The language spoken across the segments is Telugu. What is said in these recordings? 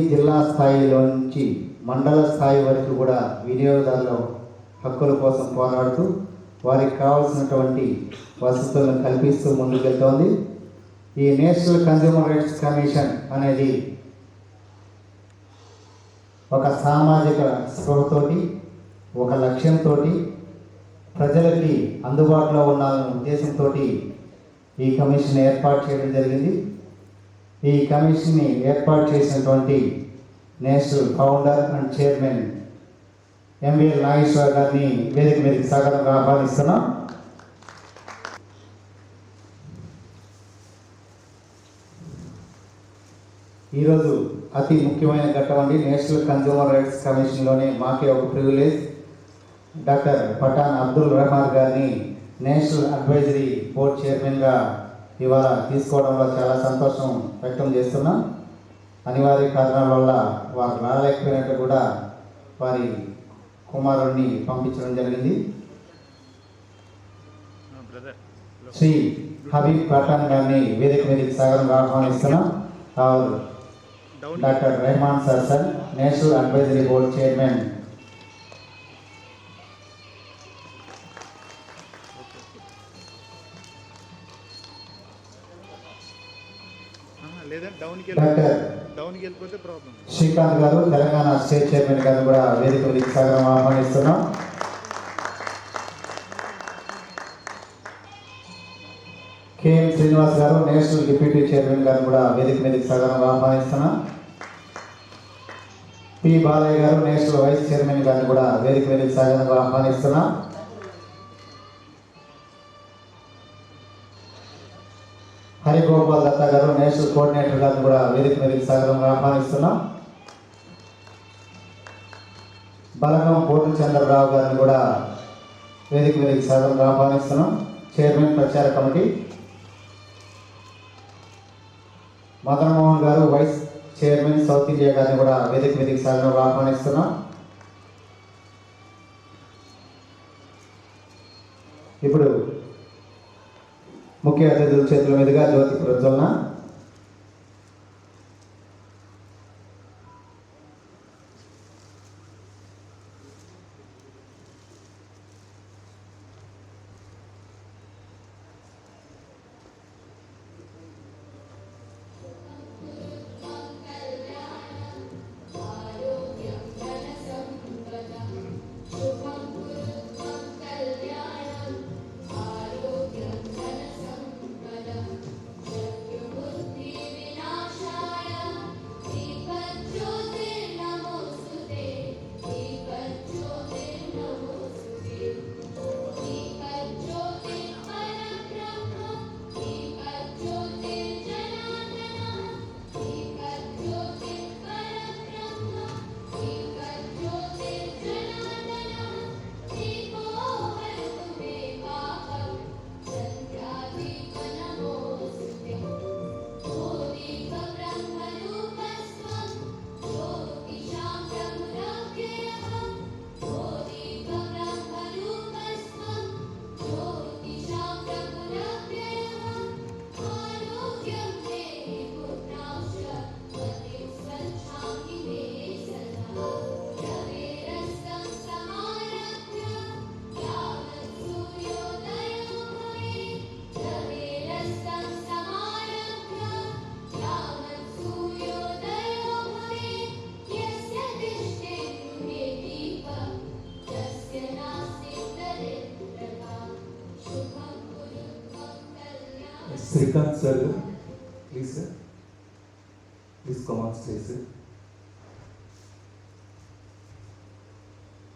జిల్లా స్థాయిలో నుంచి మండల స్థాయి వరకు కూడా వినియోగదారుల హక్కుల కోసం పోరాడుతూ వారికి కావాల్సినటువంటి వసతులను కల్పిస్తూ ముందుకెళ్తోంది. ఈ నేషనల్ కన్జ్యూమర్ రైట్స్ కమిషన్ అనేది ఒక సామాజిక స్పృహతోటి, ఒక లక్ష్యంతో, ప్రజలకి అందుబాటులో ఉండాలనే ఉద్దేశంతో ఈ కమిషన్ ఏర్పాటు చేయడం జరిగింది. ఈ కమిషన్ని ఏర్పాటు చేసినటువంటి national founder and chairman MVL Nageswara గారిని వేదిక మీదకి స్వాగతంగా ఆహ్వానిస్తున్నాం. ఈరోజు అతి ముఖ్యమైన ఘట్టం అండి. నేషనల్ కన్జ్యూమర్ రైట్స్ కమిషన్లోనే మాకే ఒక ప్రివిలేజ్ డాక్టర్ పఠాన్ అబ్దుల్ రహమాన్ గారిని నేషనల్ అడ్వైజరీ బోర్డ్ చైర్మన్గా ఇవాళ తీసుకోవడంలో చాలా సంతోషం వ్యక్తం చేస్తున్నాం. అనివార్య కారణాల వల్ల వారు రాలేకపోయినట్టు కూడా వారి కుమారుడిని పంపించడం జరిగింది. శ్రీ హబీబ్ పఠాన్ గారిని వేదిక మీదకి సాగరంగా ఆహ్వానిస్తున్నాం. Doctor Rahman sir national advisory board chairman. Srikanth గారు తెలంగాణ స్టేట్ చైర్మన్ గారు కూడా వేదిక మీదకి సాగరం ఆహ్వానిస్తున్నాం. KM Srinivas garu national deputy chairman గారు కూడా వేదిక మీదకి సాగరం ఆహ్వానిస్తున్నాం. పి బాలయ్య గారు నేషనల్ వైస్ చైర్మన్ గారిని కూడా వేదిక మీదకి సాగరం ఆహ్వానిస్తున్నాం. హరిగోపాల్ దత్తా గారు నేషనల్ కోఆర్డినేటర్ గారిని కూడా వేదిక మీదకి సాగరంగా ఆహ్వానిస్తున్నాం. బలగం పూర్ణచంద్రరావు గారిని కూడా వేదిక మీదకి సాగరంగా ఆహ్వానిస్తున్నాం. చైర్మన్ ప్రచార కమిటీ. మదన్ మోహన్ గారు వైస్ చైర్మన్ సౌత్ ఇండియా గారిని కూడా వేదిక మీదకి సాగరంగా ఆహ్వానిస్తున్నాం. ఇప్పుడు ముఖ్య అతిథుల చేతుల మీదుగా జ్యోతి ప్రజ్వలన. Srikanth sir, please sir, please come on stage sir.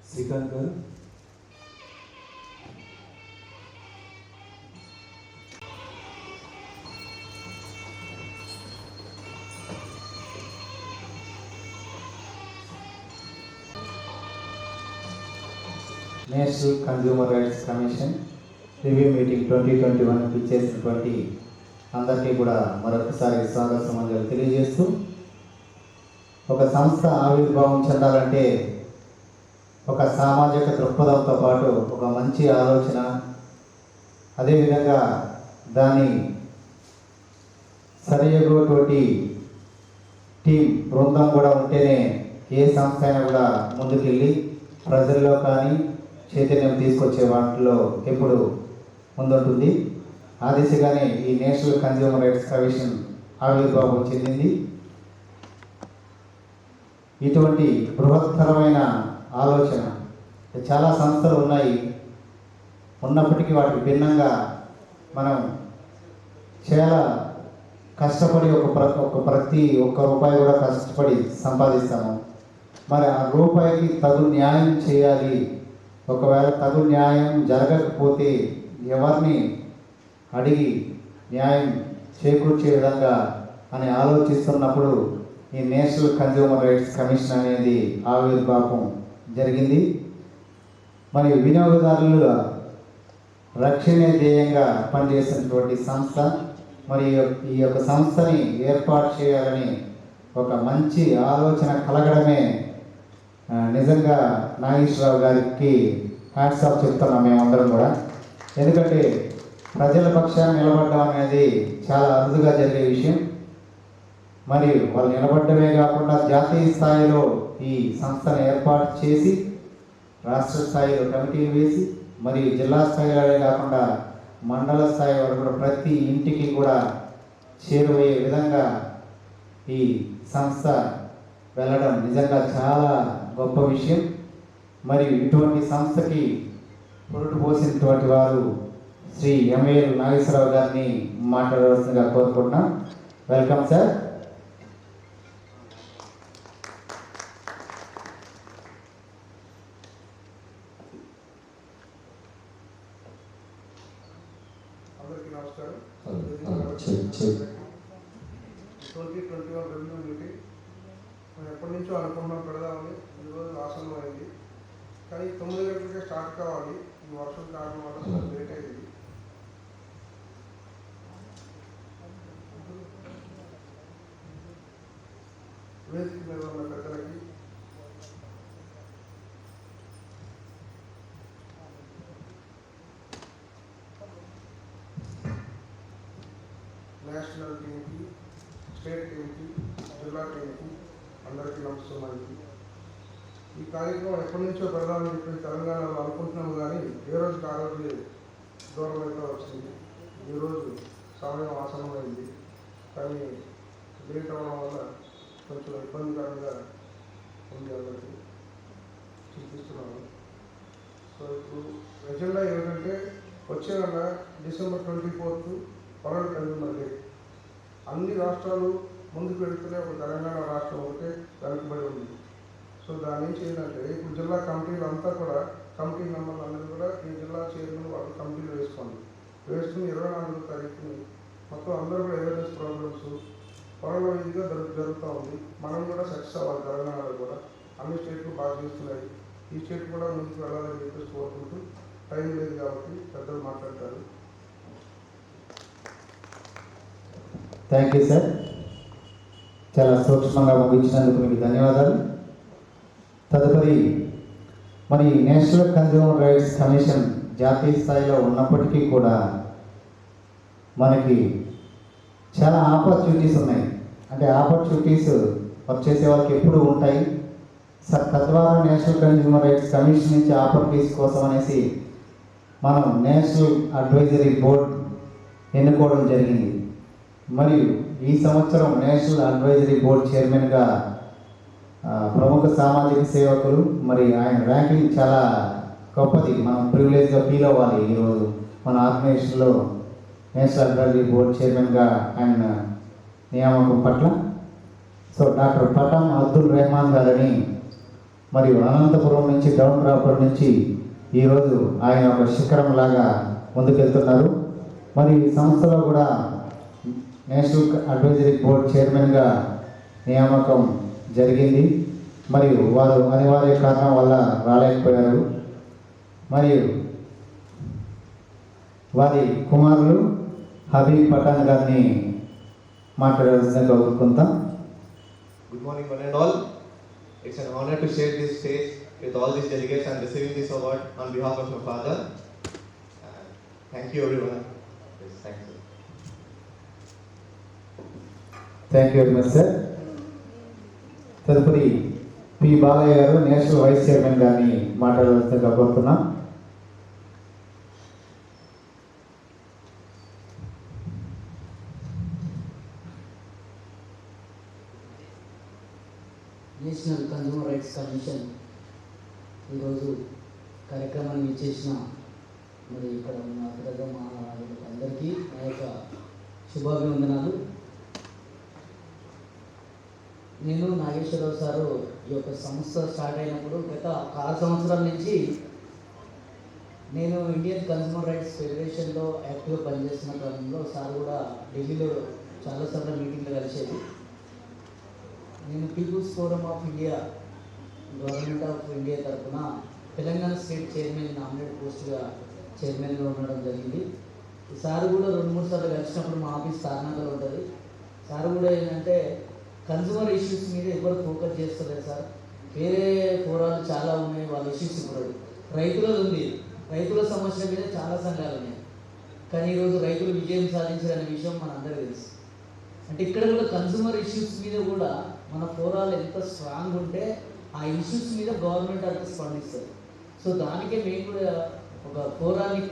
Srikanth garu. National consumer rights commission review meeting 2021 ఇచ్చేసినటువంటి అందరికీ కూడా మరొకసారి స్వాగత సమాచారం తెలియజేస్తూ, ఒక సంస్థ ఆవిర్భావం చెందాలంటే ఒక సామాజిక దృక్పథంతో పాటు ఒక మంచి ఆలోచన, అదేవిధంగా దాని సరియోగోతోటి టీం బృందం కూడా ఉంటేనే ఏ సంస్థ అయినా కూడా ముందుకెళ్ళి ప్రజల్లో కానీ చైతన్యం తీసుకొచ్చే వాటిలో ఎప్పుడు ముందుంటుంది. ఆ దిశగానే ఈ నేషనల్ కన్జ్యూమర్ రైట్స్ కమిషన్ ఆవిర్భావం చెందింది. ఇటువంటి బృహత్తరమైన ఆలోచన చాలా సంస్థలు ఉన్నాయి, ఉన్నప్పటికీ వాటికి భిన్నంగా మనం చాలా కష్టపడి ప్రతి ఒక్క రూపాయి కూడా కష్టపడి సంపాదిస్తాము. మరి ఆ రూపాయికి తగు న్యాయం చేయాలి. ఒకవేళ తగు న్యాయం జరగకపోతే ఎవరిని అడిగి న్యాయం చేకూర్చే విధంగా అని ఆలోచిస్తున్నప్పుడు ఈ నేషనల్ కన్జ్యూమర్ రైట్స్ కమిషన్ అనేది ఆవిర్భావం జరిగింది. మరి వినియోగదారుల రక్షణే ధ్యేయంగా పనిచేసినటువంటి సంస్థ. మరి ఈ యొక్క సంస్థని ఏర్పాటు చేయాలని ఒక మంచి ఆలోచన కలగడమే నిజంగా నాగేశ్వరరావు గారికి హ్యాట్స్ ఆఫ్ చెప్తున్నాం మేమందరం కూడా. ఎందుకంటే ప్రజల పక్షాన్ని నిలబడడం అనేది చాలా అరుదుగా జరిగే విషయం. మరి వాళ్ళు నిలబడమే కాకుండా జాతీయ స్థాయిలో ఈ సంస్థను ఏర్పాటు చేసి రాష్ట్ర స్థాయిలో కమిటీలు వేసి మరియు జిల్లా స్థాయిలోనే కాకుండా మండల స్థాయి వరకు కూడా ప్రతి ఇంటికి కూడా చేరువయ్యే విధంగా ఈ సంస్థ వెళ్ళడం నిజంగా చాలా గొప్ప విషయం. మరియు ఇటువంటి సంస్థకి పురుడు పోసినటువంటి వారు శ్రీ ఎంఏఎల్ నాగేశ్వరరావు గారిని మాట్లాడవలసిందిగా కోరుకుంటున్నాం. Welcome sir. అందరికీ నమస్కారం. 2021 రెవెన్యూ మీటింగ్ మేము ఎప్పటి నుంచో అనుకుంటున్నాం పెడదామని. ఈరోజు ఆసనం అయింది, కానీ 9 గంటలకే స్టార్ట్ కావాలి. ఈ వర్షం కారణం వల్ల కొంచెం లేట్ అయింది. వేదిక మీద ఉన్న పెద్దలకి, నేషనల్ టీంకి, స్టేట్ టీంకి, జిల్లా టీంకి అందరికీ నమస్కారం. ఈ కార్యక్రమం ఎప్పటి నుంచో పెడదామని చెప్పి తెలంగాణలో అనుకుంటున్నాము, కానీ ఏ రోజుకి ఆ రోజు దూరం అయితే వచ్చింది. ఈరోజు సమయం ఆసన్నమైంది, కానీ లేట్ అవ్వడం వల్ల కొంచెం ఇబ్బందికరంగా ఉంది అందరికీ చూపిస్తున్నాను. సో ఇప్పుడు ఎజెండా ఏమిటంటే వచ్చే నెల డిసెంబర్ 24 వరల్డ్ కన్జ్యూమర్ డే. అన్ని రాష్ట్రాలు ముందుకు వెళుతూనే ఒక తెలంగాణ రాష్ట్రం ఒకటే వెనకబడి ఉంది. సో దాని నుంచి ఏంటంటే ఇప్పుడు జిల్లా కమిటీలు అంతా కూడా కమిటీ మెంబర్లు అందరూ కూడా ఈ జిల్లా చైర్మన్ వాళ్ళు కమిటీలు వేసుకుని 24వ తారీఖుని మొత్తం అందరూ కూడా అవేర్నెస్ ప్రోగ్రామ్స్ పొరల విధిగా జరుగుతూ ఉంది. మనం కూడా సక్సెస్ అవ్వాలి. తెలంగాణలో కూడా అన్ని స్టేట్లు బాగా చేస్తున్నాయి. ఈ స్టేట్ కూడా ముందుకు వెళ్ళాలని చెప్పేసి కోరుకుంటూ, టైం లేదు కాబట్టి పెద్దలు మాట్లాడతారు. Thank you sir. చాలా సూక్ష్మంగా ముగించినందుకు మీకు ధన్యవాదాలు. తదుపరి మరి నేషనల్ కన్జ్యూమర్ రైట్స్ కమిషన్ జాతీయ స్థాయిలో ఉన్నప్పటికీ కూడా మనకి చాలా ఆపర్చునిటీస్ ఉన్నాయి. అంటే ఆపర్చునిటీస్ వర్క్ చేసే వాళ్ళకి ఎప్పుడు ఉంటాయి. తద్వారా నేషనల్ కన్జ్యూమర్ రైట్స్ కమిషన్ నుంచి ఆపర్చునిటీస్ కోసం అనేసి మనం నేషనల్ అడ్వైజరీ బోర్డ్ ఎన్నుకోవడం జరిగింది. మరియు ఈ సంవత్సరం నేషనల్ అడ్వైజరీ బోర్డ్ చైర్మన్గా ప్రముఖ సామాజిక సేవకులు, మరి ఆయన ర్యాంకింగ్ చాలా గొప్పది. మనం ప్రివిలేజ్గా ఫీల్ అవ్వాలి ఈరోజు మన ఆర్గనైజేషన్లో నేషనల్ అడ్వైజరీ బోర్డ్ చైర్మన్గా ఆయన నియామకం పట్ల. సో డాక్టర్ పఠాన్ అబ్దుల్ రెహమాన్ గారిని మరియు అనంతపురం నుంచి డౌన్ రాపర్ నుంచి ఈరోజు ఆయన ఒక శిఖరం లాగా ముందుకెళ్తున్నారు. మరి ఈ సంస్థలో కూడా నేషనల్ అడ్వైజరీ బోర్డ్ చైర్మన్గా నియామకం జరిగింది. మరియు వారు అనివార్య కారణం వల్ల రాలేకపోయారు. మరియు వారి కుమారులు హబీబ్ పఠాన్ గారిని మాట్లాడాల్సిందిగా కోరుకుంటాం. Good morning, one and all. It's an honor to share this stage with all these delegates and receiving this award on behalf of my father. Thank you, everyone. Yes, thank you. Thank you very much sir. తదుపరి పి బాలయ్య గారు నేషనల్ వైస్ చైర్మన్ గారిని మాట్లాడవలసిందిగా కోరుతున్నాం. నేషనల్ కన్జ్యూమర్ రైట్స్ కమిషన్ ఈరోజు కార్యక్రమాన్ని ఇచ్చేసిన మరి ఇక్కడ ఉన్న అగ్రగ అందరికీ నా యొక్క శుభాభివందనాలు. నేను నాగేశ్వరరావు సారు ఈ యొక్క సంస్థ స్టార్ట్ అయినప్పుడు గత 6 సంవత్సరాల నుంచి నేను ఇండియన్ కన్జ్యూమర్ రైట్స్ ఫెడరేషన్లో యాక్టివ్గా పనిచేస్తున్న క్రమంలో సార్ కూడా ఢిల్లీలో చాలాసార్లు మీటింగ్లో కలిసేది. నేను people's forum of India government of India తరఫున తెలంగాణ స్టేట్ చైర్మన్ నామినేట్ పోస్ట్గా చైర్మన్గా ఉండడం జరిగింది. సార్ కూడా 2-3 సార్లు కలిసినప్పుడు మా ఆఫీస్ తార్నాకలో ఉంటుంది. సార్ కూడా ఏంటంటే కన్జ్యూమర్ ఇష్యూస్ మీద ఎవరు ఫోకస్ చేస్తలేదు సార్, వేరే ఫోరాలు చాలా ఉన్నాయి, వాళ్ళ ఇష్యూస్ ఇప్పుడు రైతులది ఉంది, రైతుల సమస్యల మీద చాలా సంఘాలు ఉన్నాయి. కానీ ఈరోజు రైతులు విజయం సాధించారనే విషయం మనందరికీ తెలుసు. అంటే ఇక్కడ కూడా కన్జ్యూమర్ ఇష్యూస్ మీద కూడా మన ఫోరాలు ఎంత స్ట్రాంగ్ ఉంటే ఆ ఇష్యూస్ మీద గవర్నమెంట్ అంతా స్పందిస్తారు. సో దానికే మేము కూడా ఒక ఫోరాన్ని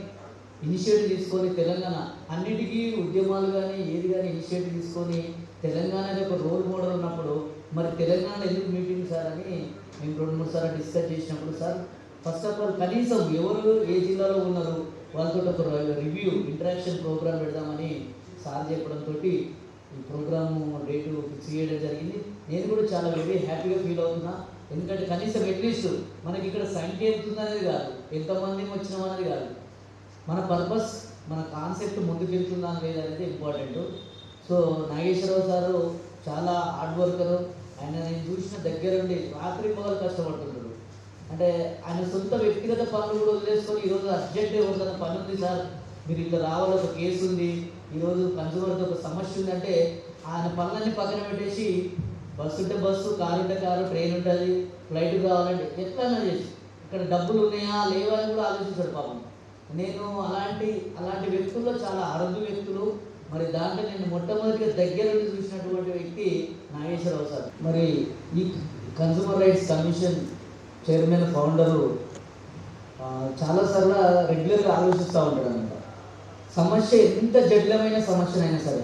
ఇనిషియేటివ్ తీసుకొని తెలంగాణ అన్నిటికీ ఉద్యమాలు కానీ ఏది కానీ ఇనిషియేటివ్ తీసుకొని తెలంగాణకి ఒక రోల్ మోడల్ ఉన్నప్పుడు మరి తెలంగాణ ఎందుకు మీటింగ్ సార్ అని మేము 2-3 సార్లు డిస్కస్ చేసినప్పుడు సార్ ఫస్ట్ ఆఫ్ ఆల్ కనీసం ఎవరు ఏ జిల్లాలో ఉన్నారు వాళ్ళతో ఒక రివ్యూ ఇంటరాక్షన్ ప్రోగ్రామ్ పెడదామని సార్ చెప్పడంతో ఈ ప్రోగ్రాము డేటు ఫిక్స్ చేయడం జరిగింది. నేను కూడా చాలా వెరీ హ్యాపీగా ఫీల్ అవుతున్నా. ఎందుకంటే కనీసం అట్లీస్ట్ మనకి ఇక్కడ సంఖ్య వెళ్తుందనేది కాదు, ఎంతమంది వచ్చినాం అనేది కాదు, మన పర్పస్ మన కాన్సెప్ట్ ముందుకు వెళ్తుందా లేదనేది ఇంపార్టెంట్. సో నాగేశ్వరరావు సారు చాలా హార్డ్ వర్కరు. ఆయన నేను చూసిన దగ్గర నుండి రాత్రి పగలు కష్టపడుతుంటారు. అంటే ఆయన సొంత వ్యక్తిగత పనులు కూడా వదిలేసుకొని ఈరోజు అర్జెంట్ ఎవరికైనా పని ఉంది సార్ మీరు ఇట్లా రావాలి, ఒక కేసు ఉంది, ఈరోజు కన్జ్యూమర్తో ఒక సమస్య ఉందంటే ఆయన పనులన్నీ పక్కన పెట్టేసి బస్సు ఉంటే బస్సు, కారు ఉంటే కారు, ట్రైన్ ఉంటుంది, ఫ్లైట్ కావాలంటే ఎట్లయినా చేసి ఇక్కడ డబ్బులు ఉన్నాయా లేవా అని కూడా ఆలోచించాడు పాపం. నేను అలాంటి వ్యక్తుల్లో చాలా అరుదు వ్యక్తులు. మరి దాంట్లో నేను మొట్టమొదటిగా దగ్గర నుండి చూసినటువంటి వ్యక్తి నాగేశ్వరరావు సార్. మరి ఈ consumer rights commission chairman founder చాలాసార్లు రెగ్యులర్గా ఆలోచిస్తూ ఉంటాడు అనమాట. సమస్య ఎంత జటిలమైన సమస్యనైనా సరే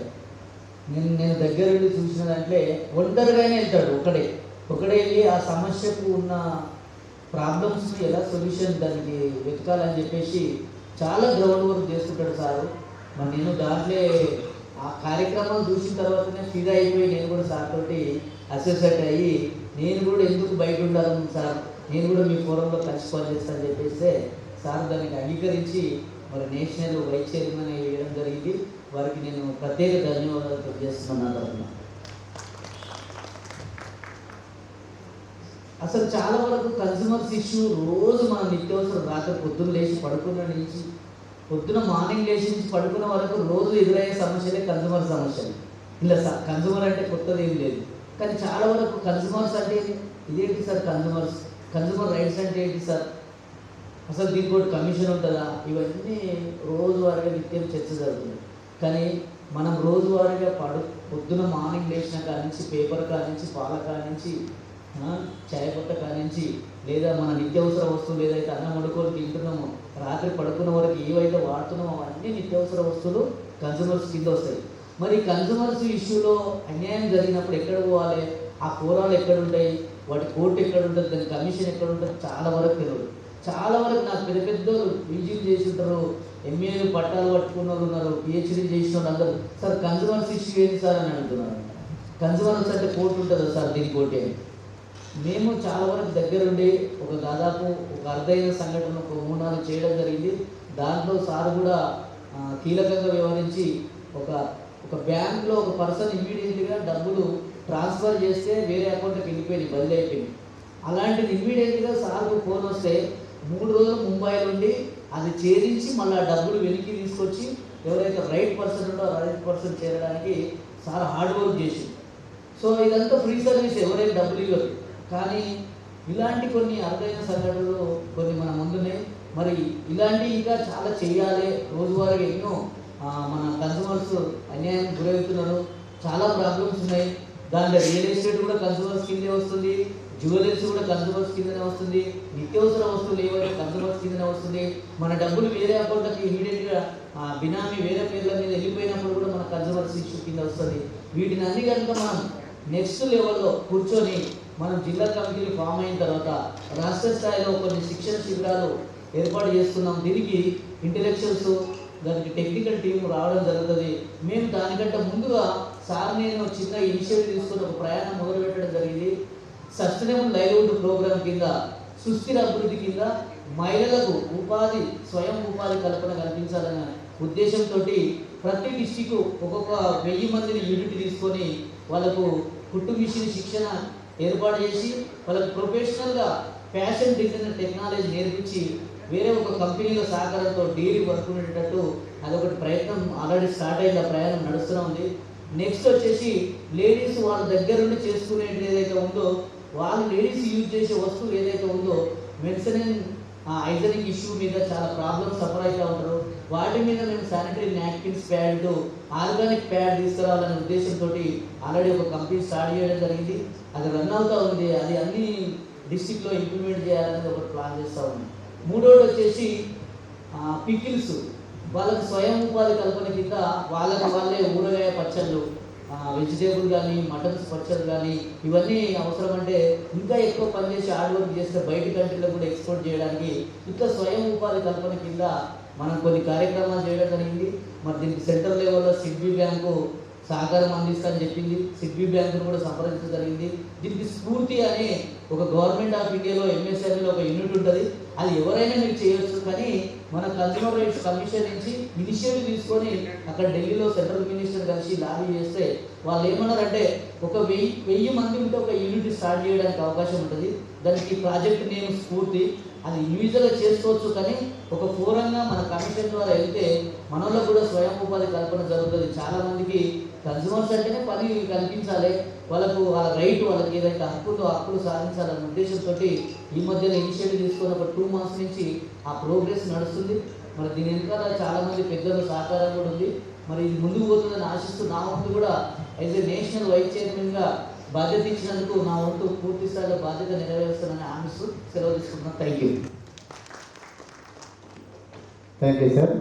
నేను దగ్గర నుండి చూసిన దాంట్లో ఒంటరిగానే వెళ్తాడు, ఒకడే వెళ్ళి ఆ సమస్యకు ఉన్న ప్రాబ్లమ్స్ని ఎలా సొల్యూషన్ దానికి వెతకాలని చెప్పేసి చాలా గ్రౌండ్ వర్క్ చేస్తుంటాడు సారు. మరి నేను దాంట్లో ఆ కార్యక్రమం చూసిన తర్వాతనే ఫిదా అయిపోయి నేను కూడా సార్ తోటి అసోసియేట్ అయ్యి నేను కూడా ఎందుకు బయట ఉండాలి సార్, నేను కూడా మీ ఫోరంలో కలిసి పనిచేస్తానని చెప్పేస్తే సార్ దానికి అంగీకరించి మరి నేషనల్ వైస్ చైర్మన్ వేయడం జరిగింది. వారికి నేను ప్రత్యేక ధన్యవాదాలు తెలియజేస్తున్నాను. తరఫున అసలు చాలా వరకు కన్జ్యూమర్స్ ఇష్యూ రోజు మన నిత్యావసరం రాత్రి పొద్దున్న లేచి పడుకున్న నుంచి పొద్దున మార్నింగ్ లేచి నుంచి పడుకున్న వరకు రోజు ఎదురయ్యే సమస్యలే కన్జ్యూమర్ సమస్యలు. ఇలా కన్జ్యూమర్ అంటే కొత్తది ఏం లేదు. కానీ చాలా వరకు కన్జ్యూమర్స్ అంటే ఇదేంటి సార్, కన్జ్యూమర్ రైట్స్ అంటే ఏంటి సార్, అసలు దీనికి కూడా కమిషన్ ఉంటుందా, ఇవన్నీ రోజువారీగా నిత్యం చర్చ జరుగుతుంది. కానీ మనం రోజువారీగా పొద్దున మార్నింగ్ లేచిన కాడ నుంచి పేపర్ కాడ నుంచి పాల కాడ నుంచి చాయ్ పట్ట కాడ నుంచి లేదా మన నిత్యావసర వస్తువులు ఏదైతే అన్నం వండుకొని తింటున్నామో రాత్రి పడుకున్న వరకు ఏవైతే వాడుతున్నామో అవన్నీ నిత్యావసర వస్తువులు కన్జ్యూమర్స్ కింద వస్తాయి. మరి కన్జ్యూమర్స్ ఇష్యూలో అన్యాయం జరిగినప్పుడు ఎక్కడ పోవాలి, ఆ ఫోరాలు ఎక్కడ ఉంటాయి, వాటి కోర్టు ఎక్కడ ఉంటుంది, దాని కమిషన్ ఎక్కడ ఉంటుంది, చాలా వరకు తెలియదు. చాలా వరకు నాకు పెద్ద పీజీలు చేసి ఉంటారు, ఎంఏలు పట్టాలు పట్టుకున్న వాళ్ళు ఉన్నారు, పిహెచ్డీ చేసిన వాళ్ళు అందరూ సార్ కన్జ్యూమర్స్ ఇష్యూ ఏంటి సార్ అని అడుగుతున్నారు. కన్జ్యూమర్స్ అంటే కోర్టు ఉంటుందా సార్, దీని కోర్టే. మేము చాలా వరకు దగ్గరుండి దాదాపు ఒక అరుదైన సంఘటన ఒక 3-4 చేయడం జరిగింది. దాంట్లో సార్ కూడా కీలకంగా వ్యవహరించి ఒక బ్యాంక్లో ఒక పర్సన్ ఇమ్మీడియట్గా డబ్బులు ట్రాన్స్ఫర్ చేస్తే వేరే అకౌంట్కి వెళ్ళిపోయింది, బదిలీ అయిపోయింది. అలాంటిది ఇమ్మీడియట్గా సార్కు ఫోన్ వస్తే 3 రోజులు ముంబైలో ఉండి అది ఛేదించి మళ్ళీ ఆ డబ్బులు వెనక్కి తీసుకొచ్చి ఎవరైతే రైట్ పర్సన్ ఉందో ఆ రైట్ పర్సన్ చేరడానికి సార్ హార్డ్ వర్క్ చేసి. సో ఇదంతా ఫ్రీ సర్వీస్, ఎవరైనా డబ్బులు ఇవ్వదు. కానీ ఇలాంటి కొన్ని అరుదైన సంఘటనలు కొన్ని మన ముందున్నాయి. మరి ఇలాంటి ఇంకా చాలా చేయాలి. రోజువారీగా ఎన్నో మన కన్జ్యూమర్స్ అన్యాయం గురవుతున్నారు, చాలా ప్రాబ్లమ్స్ ఉన్నాయి. దాంట్లో రియల్ ఎస్టేట్ కూడా కన్స్యూమర్స్ కిందే వస్తుంది, జ్యువెలరీస్ కూడా కన్స్యూమర్స్ కిందనే వస్తుంది, నిత్యావసర వస్తువులు ఏవైనా కన్స్యూమర్స్ కిందనే వస్తుంది. మన డబ్బులు వేరే అకౌంట్లకి ఇమీడియట్గా బినామీ వేరే పేర్ల మీద వెళ్ళిపోయినప్పుడు కూడా మన కన్స్యూమర్స్ ఇష్యూ కింద వస్తుంది. వీటిని అన్ని కనుక మనం నెక్స్ట్ లెవెల్లో కూర్చొని మనం జిల్లా కమిటీలు ఫామ్ అయిన తర్వాత రాష్ట్ర స్థాయిలో కొన్ని శిక్షణ శిబిరాలు ఏర్పాటు చేస్తున్నాం. దీనికి ఇంటెలెక్చువల్స్, దానికి టెక్నికల్ టీం రావడం జరుగుతుంది. మేము దానికంటే ముందుగా సార్ నేను చిన్న ఇనిషియేటివ్ తీసుకుని ఒక ప్రయాణం మొదలు పెట్టడం జరిగింది. సస్టైనబుల్ లైవ్లీహుడ్ ప్రోగ్రామ్ కింద, సుస్థిర అభివృద్ధి కింద మహిళలకు ఉపాధి, స్వయం ఉపాధి కల్పన కల్పించాలనే ఉద్దేశంతో ప్రతి డిస్టిక్ ఒక్కొక్క 1000 మందిని యూనిట్ తీసుకొని వాళ్ళకు కుట్టు మిషన్ శిక్షణ ఏర్పాటు చేసి వాళ్ళకు ప్రొఫెషనల్గా ఫ్యాషన్ డిజైనర్ టెక్నాలజీ నేర్పించి వేరే ఒక కంపెనీల సహకారంతో డైలీ వర్క్ ఉండేటట్టు అదొకటి ప్రయత్నం ఆల్రెడీ స్టార్ట్ అయింది, ఆ ప్రయాణం నడుస్తూనే ఉంది. నెక్స్ట్ వచ్చేసి లేడీస్ వాళ్ళ దగ్గర నుండి చేసుకునేది ఏదైతే ఉందో, వాళ్ళు లేడీస్ యూజ్ చేసే వస్తువు ఏదైతే ఉందో మెన్సన్ హైజెనిక్ ఇష్యూ మీద చాలా ప్రాబ్లమ్స్ సఫర్ అవుతూ ఉంటారు. వాటి మీద మేము sanitary napkins pad, organic pad తీసుకురావాలనే ఉద్దేశంతో ఆల్రెడీ ఒక కంపెనీ స్టార్ట్ చేయడం జరిగింది. అది రన్ అవుతూ ఉంది. అది అన్ని డిస్టిక్లో ఇంప్లిమెంట్ చేయాలని ఒక ప్లాన్ చేస్తూ ఉంది. మూడోది వచ్చేసి పికిల్స్, వాళ్ళకి స్వయం ఉపాధి కల్పన కింద వాళ్ళే ఊరగాయ పచ్చళ్ళు, వెజిటేబుల్ కానీ మటన్స్ పచ్చళ్ళు కానీ ఇవన్నీ అవసరం. అంటే ఇంకా ఎక్కువ పనిచేసి హార్డ్ వర్క్ చేస్తే బయట కంట్రీలో కూడా ఎక్స్పోర్ట్ చేయడానికి ఇట్లా స్వయం ఉపాధి కల్పన కింద మనం కొన్ని కార్యక్రమాలు చేయడం జరిగింది. మరి దీనికి సెంట్రల్ లెవెల్లో సిడ్బీ బ్యాంకు సహకారం అందిస్తానని చెప్పింది. సిడ్బీ బ్యాంకును కూడా సంప్రదించడం జరిగింది. దీనికి స్ఫూర్తి అనే ఒక గవర్నమెంట్ ఆఫ్ ఇండియాలో ఎంఎస్ఎంఈలో ఒక యూనిట్ ఉంటుంది. అది ఎవరైనా మీరు చేయొచ్చు, కానీ మన కన్స్యూమర్ రైట్స్ కమిషన్ నుంచి ఇనిషియేటివ్ తీసుకొని అక్కడ ఢిల్లీలో సెంట్రల్ మినిస్టర్ కలిసి లాబీ చేస్తే వాళ్ళు ఏమన్నారంటే ఒక 1000 మంది ఉంటే ఒక యూనిట్ స్టార్ట్ చేయడానికి అవకాశం ఉంటుంది. దానికి ప్రాజెక్ట్ నేమ్ స్ఫూర్తి. అది ఇండివిజువల్గా చేసుకోవచ్చు, కానీ ఒక ఫోరంగా మన కమిషన్ ద్వారా వెళ్తే మనలో కూడా స్వయం ఉపాధి కల్పన జరుగుతుంది. చాలామందికి కన్స్యూమర్స్ అంటేనే పని కల్పించాలి, వాళ్ళకు వాళ్ళ రైట్, వాళ్ళకి ఏదైతే హక్కులు సాధించాలనే ఉద్దేశంతో ఈ మధ్యలో ఇనిషియేటివ్ తీసుకొని ఒక 2 months నుంచి ఆ ప్రోగ్రెస్ నడుస్తుంది. మరి దీని వెనకాల చాలామంది పెద్దల సహకారం కూడా ఉంది. మరి ఇది ముందుకు పోతుందని ఆశిస్తూ నా వంతు కూడా యాజ్ ఏ నేషనల్ వైస్ చైర్మన్గా బాధ్యత ఇచ్చినందుకు నా వంతు పూర్తి స్థాయిలో బాధ్యత నెరవేరుస్తానని ఆశిస్తూ సెలవు తీసుకుంటున్నాను. Thank you. Thank you sir.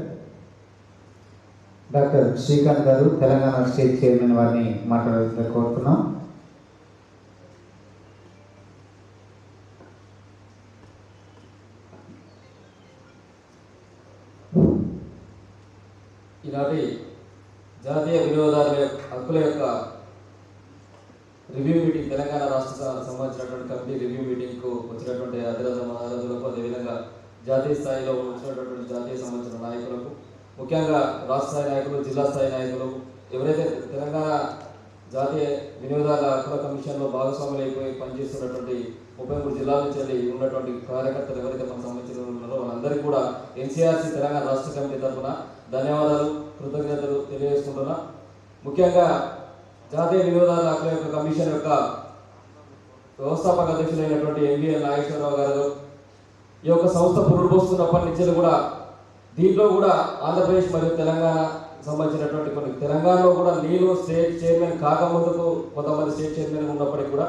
Doctor Srikanth గారు, తెలంగాణ స్టేట్ చైర్మన్ వారిని మాట్లాడాల్సిందిగా కోరుతున్నాం. ఈనాటి జాతీయ వినియోగదారుల హక్కుల యొక్క రివ్యూ మీటింగ్, తెలంగాణ రాష్ట్ర సంబంధించినటువంటి కమిటీ రివ్యూ మీటింగ్కు వచ్చినటువంటి అధిరాజ మహారాజులకు, అదేవిధంగా జాతీయ స్థాయిలో వచ్చినటువంటి జాతీయ సంబంధించిన నాయకులకు, ముఖ్యంగా రాష్ట్ర స్థాయి నాయకులు, జిల్లా స్థాయి నాయకులు, ఎవరైతే తెలంగాణ జాతీయ వినియోగదారుల హక్కుల కమిషన్లో భాగస్వాములు అయిపోయి పనిచేస్తున్నటువంటి 33 జిల్లాల నుంచి ఉన్నటువంటి కార్యకర్తలు ఎవరైతే మనకు సంబంధించిన ఉన్నారో వాళ్ళందరికీ కూడా ఎన్సీఆర్సీ తెలంగాణ రాష్ట్ర కమిటీ తరఫున ధన్యవాదాలు, కృతజ్ఞతలు తెలియజేసుకుంటున్నా. ముఖ్యంగా జాతీయ వినియోగదారుల హక్కుల యొక్క కమిషన్ యొక్క వ్యవస్థాపక అధ్యక్షులైనటువంటి ఎంబీఎల్ నాగేశ్వరరావు గారు ఈ యొక్క సంస్థ పునరుపోస్తున్నప్పటి నుంచి కూడా దీంట్లో కూడా ఆంధ్రప్రదేశ్ మరియు తెలంగాణ సంబంధించినటువంటి కొన్ని, తెలంగాణలో కూడా నేను స్టేట్ చైర్మన్ కాకముందుకు కొంతమంది స్టేట్ చైర్మన్ ఉన్నప్పటికీ కూడా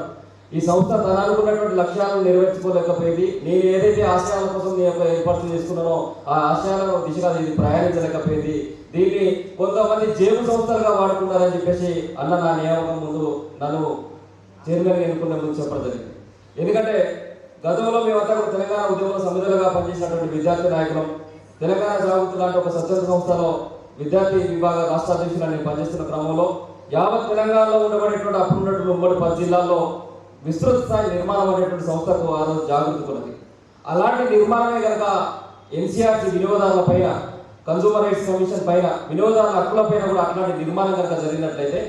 ఈ సంస్థ తన అనుకున్నటువంటి లక్ష్యాలను నెరవేర్చుకోలేకపోయింది. నేను ఏదైతే ఆశయాల కోసం నేను యొక్క ఏర్పాట్లు చేసుకున్నానో ఆ ఆశయాల దిశగా ఇది ప్రయాణించలేకపోయింది. దీన్ని కొంతమంది జేబు సంస్థలుగా వాడుకున్నారని చెప్పేసి అన్న నా నియామకం ముందు నన్ను చైర్మన్ ఎన్నుకునే ముందు చెప్పడం జరిగింది. ఎందుకంటే గతంలో మేమంతా కూడా తెలంగాణ ఉద్యమంలో సమిధులుగా పనిచేసినటువంటి విద్యార్థి నాయకులం. తెలంగాణ జాగృతి లాంటి ఒక స్వచ్ఛంద సంస్థలో విద్యార్థి విభాగ రాష్ట్ర అధ్యక్షులను నేను పనిచేస్తున్న క్రమంలో యావత్ తెలంగాణలో ఉండబడేటువంటి అప్పుడు ఉన్నటువంటి ఉమ్మడి 10 జిల్లాల్లో విస్తృత స్థాయి నిర్మాణం అనేటువంటి సంస్థకు ఆ రోజు జాగృతి ఉన్నది. అలాంటి నిర్మాణమే కనుక ఎన్సీఆర్సీ వినియోగదారుల పైన, కన్సూమర్ రైట్స్ కమిషన్ పైన, వినియోగదారుల హక్కుల పైన కూడా అట్లాంటి నిర్మాణం కనుక జరిగినట్లయితే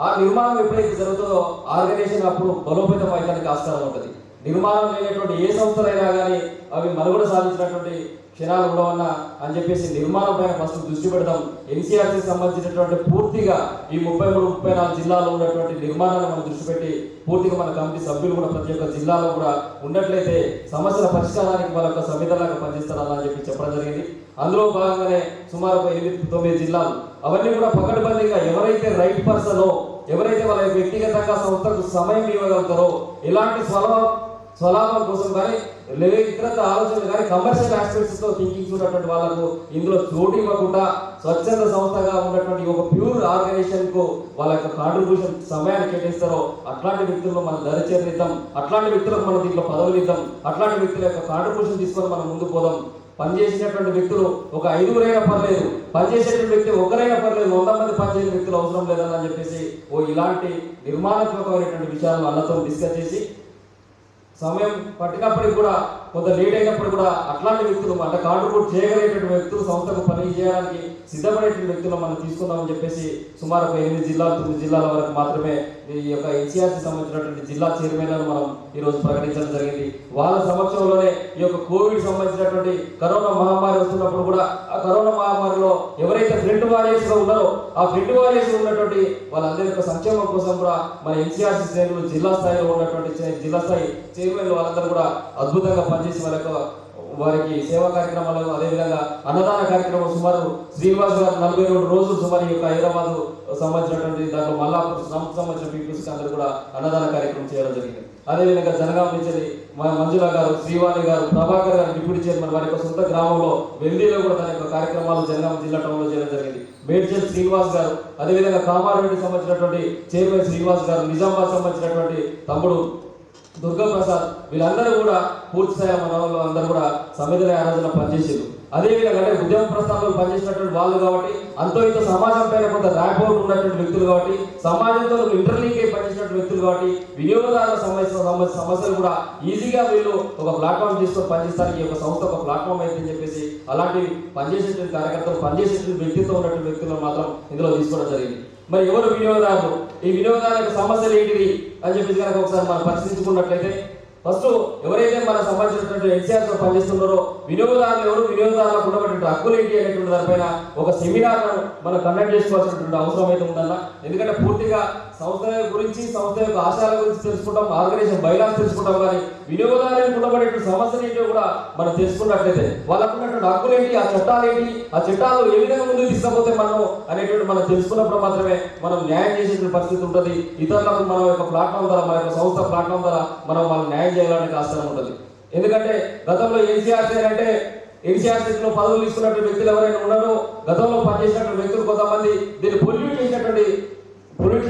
ఆ నిర్మాణం ఎప్పుడైతే జరుగుతుందో ఆర్గనైజేషన్ అప్పుడు బలోపేతం అయ్యడానికి ఆస్కారం ఉంటుంది. నిర్మాణం లేనటువంటి ఏ సంస్థలైనా కానీ అవి మనుగడ సాధించినటువంటి క్షణాలు ఉండవన్నా అని చెప్పేసి నిర్మాణం పైన ఫస్ట్ దృష్టి పెడదాం. ఎన్సీఆర్సీ సంబంధించినటువంటి పూర్తిగా ఈ 33-34 జిల్లాలో ఉన్నటువంటి నిర్మాణాన్ని మనం దృష్టి పెట్టి పూర్తిగా మన కమిటీ సభ్యులు కూడా ప్రతి ఒక్క జిల్లాలో కూడా ఉన్నట్లయితే సమస్యల పరిష్కారానికి వాళ్ళ యొక్క సమిధలాగా పనిచేస్తారని చెప్పి చెప్పడం జరిగింది. అందులో భాగంగానే సుమారు 8-9 జిల్లాలు అవన్నీ కూడా పకడ్బందీగా ఎవరైతే రైట్ పర్సనో ఎవరైతే వాళ్ళ వ్యక్తిగతంగా సంస్థకు సమయం ఇవ్వగలుగుతారో, ఎలాంటి స్వలాభం కోసం కానీ ఇతరత్ర ఆలోచనలు కానీ కమర్షియల్ ఆస్పెక్ట్స్ తో థింకింగ్ ఉన్నటువంటి వాళ్ళకు ఇందులో చోటు ఇవ్వకుండా స్వచ్ఛంద సంస్థగా ఉన్నటువంటి ఒక ప్యూర్ ఆర్గనైజేషన్ కు వాళ్ళ యొక్క కాంట్రిబ్యూషన్ సమయాన్ని కేటాయిస్తారో అట్లాంటి వ్యక్తులను మనం దరిచేరిద్దాం, అట్లాంటి వ్యక్తులకు మనం దీంట్లో పదవులు ఇద్దాం, అట్లాంటి వ్యక్తుల యొక్క కాంట్రిబ్యూషన్ తీసుకొని మనం ముందుకు పోదాం. పనిచేసినటువంటి వ్యక్తులు ఒక 5గురైనా పర్లేదు, పనిచేసేటువంటి వ్యక్తి ఒకరైనా పర్లేదు, 100 మంది పనిచేసే వ్యక్తులు అవసరం లేదని చెప్పేసి ఇలాంటి నిర్మాణాత్మకమైనటువంటి విషయాలను అన్నతో డిస్కస్ చేసి సమయం పట్టినప్పటికి కూడా కొంత లేట్ అయినప్పుడు కూడా అట్లాంటి వ్యక్తులు అంటే కాంట్రిబ్యూట్ చేయగలిగేటువంటి వ్యక్తులు సంస్థకు పని చేయడానికి సిద్ధపడేటువంటి వ్యక్తులు మనం తీసుకుందామని చెప్పేసి సుమారు 8 జిల్లాలు 9 జిల్లాల వరకు మాత్రమే ఈ యొక్క ఎన్సీఆర్సీ సంబంధించినటువంటి జిల్లా చైర్మన్లను మనం ఈరోజు ప్రకటించడం జరిగింది. వాళ్ళ సమక్షంలోనే ఈ యొక్క కోవిడ్ సంబంధించినటువంటి కరోనా మహమ్మారి వస్తున్నప్పుడు కూడా ఆ కరోనా మహమ్మారిలో ఎవరైతే ఫ్రంట్ వారియర్స్ గా ఉన్నారో ఆ ఫ్రంట్ వారియర్స్ ఉన్నటువంటి వాళ్ళందరి యొక్క సంక్షేమం కోసం కూడా మన ఎన్సీఆర్సీ శ్రేణులు జిల్లా స్థాయిలో ఉన్నటువంటి జిల్లా స్థాయి చైర్మన్లు వాళ్ళందరూ కూడా అద్భుతంగా పనిచేసి వారికి సేవా కార్యక్రమాలు, అదేవిధంగా అన్నదాన కార్యక్రమం సుమారు శ్రీనివాస్ గారు 42 రోజులు సుమారు ఈ యొక్క హైదరాబాద్ సంబంధించినటువంటి దాంట్లో మల్లాపూర్ సంబంధించిన పీపుల్స్ అందరూ కూడా అన్నదాన కార్యక్రమం చేయడం జరిగింది. అదేవిధంగా జనగాం నుంచి మంజుల గారు, శ్రీవాణి గారు, ప్రభాకర్ గారు డిప్యూటీ చైర్మన్ వారి యొక్క సొంత గ్రామంలో వెల్దీలో కూడా తన యొక్క కార్యక్రమాలు జనగాం జిల్లా టౌన్లో చేయడం జరిగింది. మేడ్చల్ శ్రీనివాస్ గారు, అదేవిధంగా కామారెడ్డి సంబంధించినటువంటి చైర్మన్ శ్రీనివాస్ గారు, నిజామాబాద్ సంబంధించినటువంటి తమ్ముడు దుర్గా ప్రసాద్, వీళ్ళందరూ కూడా పూర్తి స్థాయి మనలో అందరూ కూడా సమిధుల ఆరాధన పనిచేసారు. అదేవిధంగా అంటే ఉద్యమ ప్రస్థానంలో పనిచేసినటువంటి వాళ్ళు కాబట్టి అంతో ఇంత సమాజం పైన కొంత ర్యాపోర్ట్ ఉన్నటువంటి వ్యక్తులు కాబట్టి సమాజంతో ఇంటర్లీక్ అయి పనిచేసినటువంటి వ్యక్తులు కాబట్టి వినియోగదారుల సమస్యలు కూడా ఈజీగా వీళ్ళు ఒక ప్లాట్ఫామ్ తీసుకొని పనిచేస్తానికి ఒక సంస్థ ఒక ప్లాట్ఫామ్ అయిపోయిందని చెప్పేసి అలాంటి పనిచేసేటువంటి కార్యకర్తలు పనిచేసేటువంటి వ్యక్తిత్వం ఉన్నటువంటి వ్యక్తులను మాత్రం ఇందులో తీసుకోవడం జరిగింది. మరి ఎవరు వినియోగదారులు, ఈ వినియోగదారుల యొక్క సమస్యలు ఏంటిది అని చెప్పేసి కనుక ఒకసారి మనం పరిశీలించుకున్నట్లయితే ఫస్ట్ ఎవరైతే మన సంబంధించినటువంటి ఎన్సీఆర్ తో పనిచేస్తున్నారో వినియోగదారులు ఎవరు, వినియోగదారులకు ఉన్నటువంటి హక్కులు ఏంటి అనేటువంటి దానిపైన ఒక సెమినార్ మనం కండక్ట్ చేసుకోవాల్సినటువంటి అవసరం అయితే ఉందన్న. ఎందుకంటే పూర్తిగా సంస్థ గురించి, సంస్థ యొక్క ఆశయాల గురించి తెలుసుకుంటాం, ఆర్గనైజేషన్ బైలాస్ తెలుసుకుంటాం, కానీ వినియోగదారులకు ఉన్నటువంటి సమస్యలు ఏంటో కూడా మనం తెలుసుకున్నట్లయితే వాళ్ళకు ఉన్నటువంటి హక్కులు ఏంటి, ఆ చట్టాలు ఏంటి, ఆ చట్టాలు ఏ విధంగా ముందుకు తీసుకపోతే మనం అనేటువంటి మనం తెలుసుకున్నప్పుడు మాత్రమే మనం న్యాయం చేసే పరిస్థితి ఉంటుంది. ఇతరులకు మన యొక్క ప్లాట్ఫామ్ ద్వారా, మన యొక్క సంస్థ ప్లాట్ఫామ్ ద్వారా మనం వాళ్ళని న్యాయం చేయాలని ఆస్కారం ఉంటుంది. ఎందుకంటే గతంలో ఎన్సీఆర్సీ అంటే ఎన్సీఆర్సీలో పదవులు తీసుకున్నటువంటి వ్యక్తులు ఎవరైనా ఉన్నారో గతంలో పనిచేసినటువంటి వ్యక్తులు కొంతమంది దీన్ని పొల్యూట్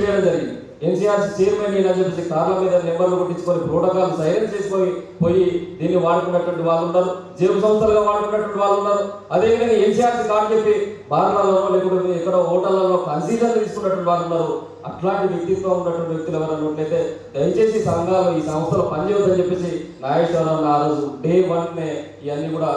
చేయడం జరిగింది. ఎన్సీఆర్సీ చైర్మన్ అని చెప్పేసి కార్ల మీద నెంబర్లు కొట్టించుకొని ప్రోటోకాల్ సైలెన్స్ చేసుకొని దీన్ని వాడుకున్నటువంటి వాళ్ళు ఉన్నారు, జేబు సంస్థలుగా వాడుకున్నటువంటి వాళ్ళు ఉన్నారు. అదేవిధంగా ఎన్సీఆర్సీ కార్డు చెప్పి బార్లలో లేకపోతే ఎక్కడో హోటళ్లలో కన్సీజన్ తీసుకున్నటువంటి వాళ్ళు ఉన్నారు. అట్లాంటి వ్యక్తిత్వం ఉన్నటువంటి వ్యక్తులు ఎవరైనా ఉన్నట్లయితే దయచేసి సంఘాలు ఈ సంస్థలో పనిచేయొద్దని చెప్పేసి నాగేశ్వరరావు ఆ రోజు డే 1 ఇవన్నీ కూడా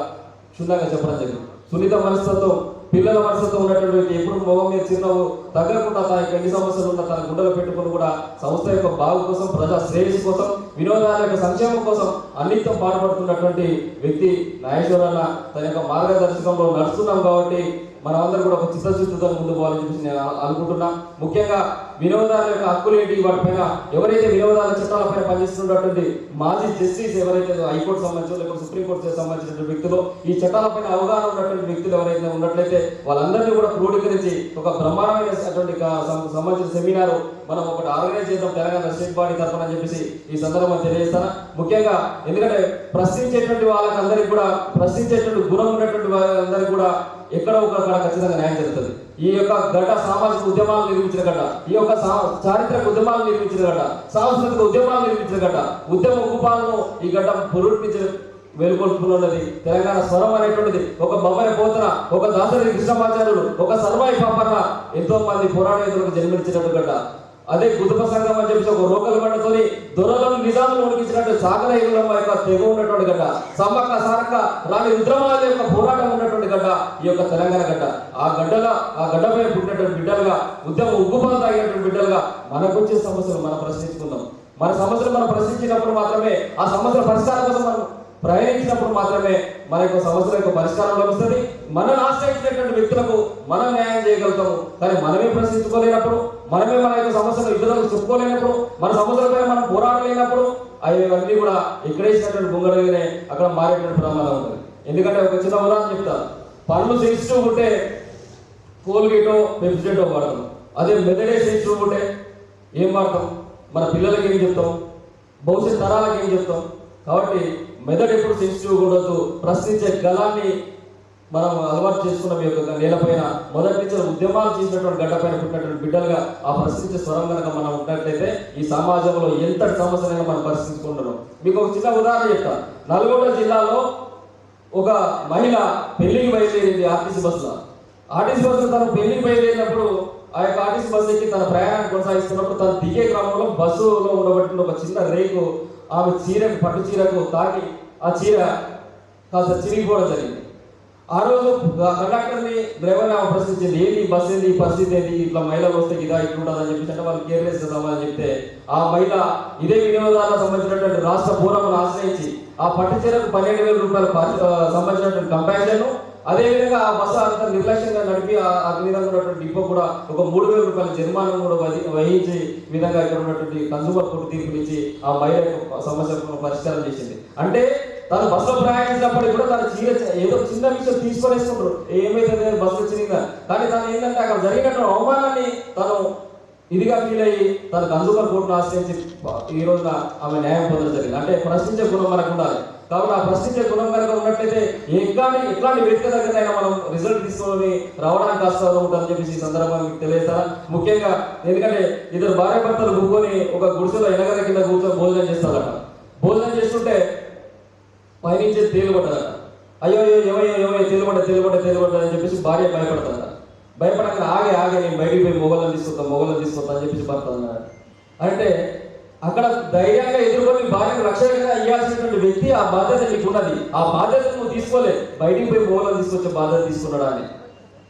క్షుణ్ణంగా చెప్పడం జరిగింది. సున్నిత మనస్తత్వం, పిల్లల మనస్తత్వం ఉన్నటువంటి వ్యక్తి ఎప్పుడు మొహం మీద చిరునవ్వు తగ్గకుండా తన యొక్క ఎన్ని సమస్యలు ఉన్నా తన గుండెలో పెట్టుకుని కూడా సంస్థ యొక్క బాగు కోసం, ప్రజా శ్రేయస్సు కోసం, వినోదాల యొక్క సంక్షేమం కోసం అన్నిటితో పాటుపడుతున్నటువంటి వ్యక్తి నాగేశ్వరరావు. తన యొక్క మార్గదర్శకంలో నడుస్తున్నాం కాబట్టి మనమందరూ కూడా ఒక చిత్తశుద్ధితో ముందు పోవాలని చెప్పి నేను అనుకుంటున్నా. ముఖ్యంగా వినోదాల యొక్క హక్కులు ఏంటి, వాటిపైన ఎవరైతే వినోదాల చట్టాలపైన పనిచేస్తున్నటువంటి మాజీ జస్టిస్ ఎవరైతే హైకోర్టు సంబంధించి లేకపోతే సుప్రీంకోర్టు సంబంధించినటువంటి వ్యక్తులు ఈ చట్టాలపైన అవగాహన ఉన్నటువంటి వ్యక్తులు ఎవరైతే ఉన్నట్లయితే వాళ్ళందరినీ కూడా క్రోడీకరించి ఒక బ్రహ్మాండమైనటువంటి సంబంధించిన సెమినార్ మనం ఒకటి ఆర్గనైజ్ చేద్దాం తెలంగాణ స్టేట్ బాడీ తరఫున అని చెప్పేసి ఈ సందర్భంగా తెలియజేస్తాను. ముఖ్యంగా ఎందుకంటే ప్రశ్నించేటువంటి వాళ్ళకందరికీ కూడా, ప్రశ్నించేటువంటి గుణం ఉన్నటువంటి వాళ్ళందరికీ కూడా ఎక్కడో ఒక ఖచ్చితంగా న్యాయం జరుగుతుంది. ఈ యొక్క గడ్డ సామాజిక ఉద్యమాలు నిర్మించిన గడ్డ, ఈ యొక్క చారిత్రక ఉద్యమాలు నిర్మించిన గడ్డ, సాంస్కృతిక ఉద్యమాలు నిర్మించిన గడ్డ, ఉద్యమ ఉపాలను ఈ గడ్డ పురుటించిన వెలుగొల్పుతున్నది. తెలంగాణ స్వరం అనేటువంటిది ఒక బొమ్మని పోతన, ఒక దాసరి కృష్ణమాచార్యుడు, ఒక సర్వాయి పాపన్న ఎంతో మంది పోరాటేతులకు జన్మించినట్టు గడ్డ. అదే కుటుంబ సంఘం అని చెప్పేసి ఒక రోకల బండతోని దొరలను నిజాములు ఉడికించినట్టు సాగర యుగం యొక్క తెగ ఉన్నటువంటి గడ్డ, సమ్మక్క సారక్క రాని రుద్రమాల యొక్క పోరాటం ఉన్నటువంటి గడ్డ ఈ యొక్క తెలంగాణ గడ్డ. ఆ గడ్డపై పుట్టినటువంటి బిడ్డలుగా, ఉద్యమ ఉగ్గుపాలు తాగినటువంటి బిడ్డలుగా మనకు వచ్చే సమస్యలు మనం ప్రశ్నించుకుందాం. మన సమస్యలు మనం ప్రశ్నించినప్పుడు మాత్రమే, ఆ సమస్యల పరిష్కారం కోసం మనం ప్రయాణించినప్పుడు మాత్రమే మన యొక్క సమస్యల యొక్క పరిష్కారం లభిస్తుంది. మనల్ని ఆశ్రయించినటువంటి వ్యక్తులకు మనం న్యాయం చేయగలుగుతాము. కానీ మనమే ప్రశ్నించుకోలేనప్పుడు, మనమే మన యొక్క సమస్యలు ఇతరులకు చెప్పుకోలేనప్పుడు, మన సమస్యలపై మనం పోరాడలేనప్పుడు అవన్నీ కూడా ఎక్కడేసినటువంటి బొంగడగానే అక్కడ మారేటువంటి ప్రమాదం ఉంటుంది. ఎందుకంటే ఒక చిన్న ఉదాహరణ చెప్తాను. పళ్ళు సెన్సిటివ్ ఉంటే కోల్గేటో పెప్సిడేటో వాడతాం. అదే మెదడే సెన్సిటివ్ ఉంటే ఏం వాడతాం, మన పిల్లలకి ఏం చెప్తాం, భవిష్యత్ తరాలకు ఏం చెప్తాం. కాబట్టి మెదడు ఎప్పుడు సెన్సిటివ్ ఉండొద్దు. ప్రశ్నించే గలాన్ని మనం అలవాటు చేసుకున్న మీ యొక్క నేలపైన మొదటి నుంచి ఉద్యమాలు చేసినటువంటి గడ్డపైన పుట్టినటువంటి బిడ్డలుగా ఆ ప్రశ్నించే స్వరం కనుక మనం ఉన్నట్లయితే ఈ సమాజంలో ఎంతటి సమస్యలైనా మనం పరిస్థితికుంటున్నాం. మీకు ఒక చిన్న ఉదాహరణ చెప్తా. నల్గొండ జిల్లాలో ఒక మహిళ పెళ్లికి బయలుదేరింది ఆర్టీసీ బస్సులో. ఆర్టీసీ బస్సులో తను పెళ్లికి బయలుదేరినప్పుడు ఆ యొక్క ఆర్టీసీ బస్సు ఎక్కి తన ప్రయాణాన్ని కొనసాగిస్తున్నప్పుడు తను దిగే క్రమంలో బస్సులో ఉండబట్టిన ఒక చిన్న రేకు ఆమె చీరకు, పట్టు చీరకు తాకి ఆ చీర కాస్త చిరిగిపోవడం జరిగింది. ఆ రోజు కండక్టర్ని, డ్రైవర్ని ఆమె ప్రశ్నించింది, ఏంటి బస్సు ఏంటి, పరిస్థితి ఏంటి, ఇట్లా మహిళలు వస్తే ఇదా ఇట్లుంటుందని చెప్పేసి అంటే వాళ్ళు కేర్లెస్ సమాధానం చెప్తే ఆ మహిళ ఇదే వినియోగదారులకు సంబంధించినటువంటి రాష్ట్ర పూర్వమును ఆశ్రయించి ఆ పట్టు చీరకు 12,000 రూపాయలు సంబంధించినటువంటి కంపారిజన్, అదేవిధంగా ఆ బస్సు అంత నిర్లక్ష్యంగా నడిపి ఆ విధంగా ఉన్నటువంటి డిపో కూడా ఒక 3,000 రూపాయల జరిమానం కూడా వహించి విధంగా ఇక్కడ ఉన్నటువంటి కన్సూమర్ కోర్టు తీర్పునిచ్చి ఆ మహిళ సమస్యను పరిష్కారం చేసింది. అంటే తను బస్సులో ప్రయాణించినప్పటికీ కూడా తన చీర ఏదో చిన్న విషయం తీసుకొనేసుకుంటారు, ఏమైతే బస్సు వచ్చిందా, కానీ తను ఏంటంటే అక్కడ జరిగినటువంటి అవమానాన్ని తను ఇదిగా ఫీల్ అయ్యి తన కన్సూమర్ కోర్టును ఆశ్రయించి ఈ రోజున ఆమె న్యాయం పొందడం జరిగింది. అంటే ప్రశ్నించే గుణం మనకు ఉండాలి. కాబట్టి ఆ ప్రశ్నించే గుణం కనుక ఉన్నట్లయితే ఎట్లాంటి వ్యక్తి దగ్గరైనా మనం రిజల్ట్ తీసుకొని రావడానికి ఆస్కారం ఉంటుందని చెప్పేసి ఈ సందర్భంగా మీకు తెలియజేస్తాను. ముఖ్యంగా ఎందుకంటే ఇద్దరు భార్య భర్తలు కూర్చొని ఒక గుడిసెలో ఎనగర కింద కూర్చొని భోజనం చేస్తారట. భోజనం చేస్తుంటే పైనుంచే తేలిపడ్డారట. అయ్యో ఏమయ్యో తేలిపడ్డా అని చెప్పేసి భార్య భయపడతారట. భయపడక ఆగే నేను బయటికి పోయి మొగలను తీసుకొస్తా అని చెప్పేసి భర్త అన్నాడు. అంటే అక్కడ ధైర్యంగా ఎదుర్కొని భార్యకు రక్షణగా ఇవ్వాల్సినటువంటి వ్యక్తి ఆ బాధ్యత నీకు ఉన్నది. ఆ బాధ్యత నువ్వు తీసుకోలే, బయటికి పోయి మొగలను తీసుకొచ్చే బాధ్యత తీసుకున్నాడా అని.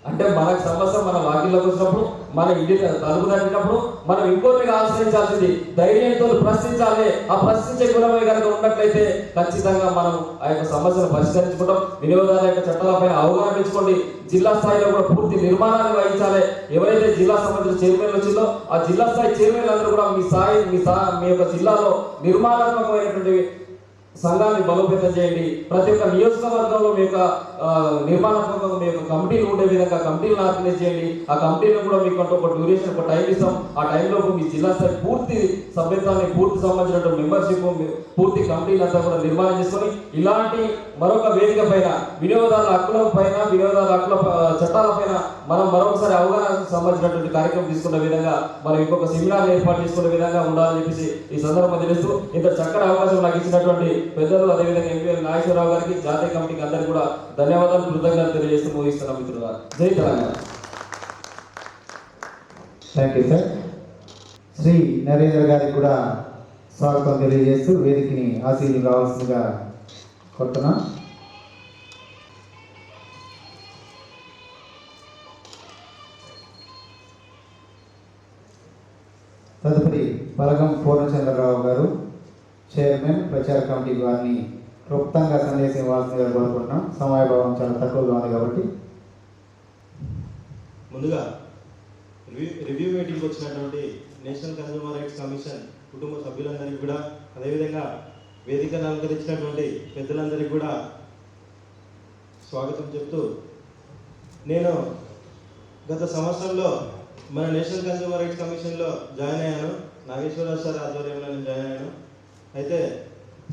అంటే మనకు సమస్య మన వాకిల్లోకి వచ్చినప్పుడు, మన ఇంటి తలుపు తట్టినప్పుడు మనం ఇంకోటిగా ఆశ్రయించాల్సింది ధైర్యంతో ప్రశ్నించాలి. ఆ ప్రశ్నించే గుణమే కనుక ఉన్నట్లయితే ఖచ్చితంగా మనం ఆ యొక్క సమస్యను పరిష్కరించుకుంటాం. వినియోగదారుల యొక్క చట్టాలపైన అవగాహన పెంచుకోండి. జిల్లా స్థాయిలో కూడా పూర్తి నిర్మాణాన్ని వహించాలి. ఎవరైతే జిల్లా సంబంధించిన చైర్మన్లు వచ్చిందో ఆ జిల్లా స్థాయి చైర్మన్లు అందరూ కూడా మీ యొక్క జిల్లాలో నిర్మాణాత్మకమైనటువంటి సంఘాన్ని బలోపేతం చేయండి. ప్రతి ఒక్క నియోజకవర్గంలో మీ యొక్క నిర్మాణాత్మకంగా మీ యొక్క కమిటీలు ఉండే విధంగా కమిటీలను ఆర్గనైజ్ చేయండి. ఆ కమిటీలను కూడా మీకు అంటే ఒక డ్యూరేషన్, ఒక టైం ఇస్తాం. ఆ టైంలో మీ జిల్లా స్థాయి పూర్తి సభ్యత్వాన్ని, పూర్తి సంబంధించినటువంటి మెంబర్షిప్, పూర్తి కమిటీలు అంతా కూడా నిర్మాణం చేసుకొని ఇలాంటి మరొక వేదిక పైన వినియోగదారుల హక్కుల పైన, వినియోగదారుల హక్కుల చట్టాల పైన మనం మరొకసారి అవగాహన సంబంధించినటువంటి కార్యక్రమం తీసుకున్న విధంగా మనం ఇంకొక సెమినార్ ఏర్పాటు చేసుకునే విధంగా ఉండాలని చెప్పేసి ఈ సందర్భంగా తెలుస్తూ ఇంత చక్కటి అవకాశం నాకు ఇచ్చినటువంటి పెద్దలు, అదేవిధంగా ఎంపీఎల్ నాగేశ్వరరావు గారికి, జాతీయ కమిటీకి అందరికీ కూడా ధన్యవాదాలు, కృతజ్ఞతలు తెలియజేస్తూ ముగిస్తున్నాం మిత్రులుగా. జై Telangana. Thank you sir. Shri Narendra గారికి కూడా స్వాగతం తెలియజేస్తూ వేదికని ఆశీర్లు రావాల్సిందిగా కోరుతున్నాం. తదుపరి బలగం పూర్ణచంద్రరావు గారు, చైర్మన్, ప్రచార కమిటీ వారిని క్లుప్తంగా సందేశం ఇవ్వాల్సిందిగా కోరుకుంటున్నాం. సమయభావం చాలా తక్కువగా ఉంది కాబట్టి. ముందుగా రివ్యూ మీటింగ్కి వచ్చినటువంటి నేషనల్ కన్జ్యూమర్ రైట్స్ కమిషన్ కుటుంబ సభ్యులందరికీ కూడా, అదేవిధంగా వేదికను అలంకరించినటువంటి పెద్దలందరికీ కూడా స్వాగతం చెప్తూ, నేను గత సంవత్సరంలో మన నేషనల్ కన్జ్యూమర్ రైట్స్ కమిషన్లో జాయిన్ అయ్యాను. నాగేశ్వరరావు సార్ ఆధ్వర్యంలో నేను జాయిన్ అయ్యాను. అయితే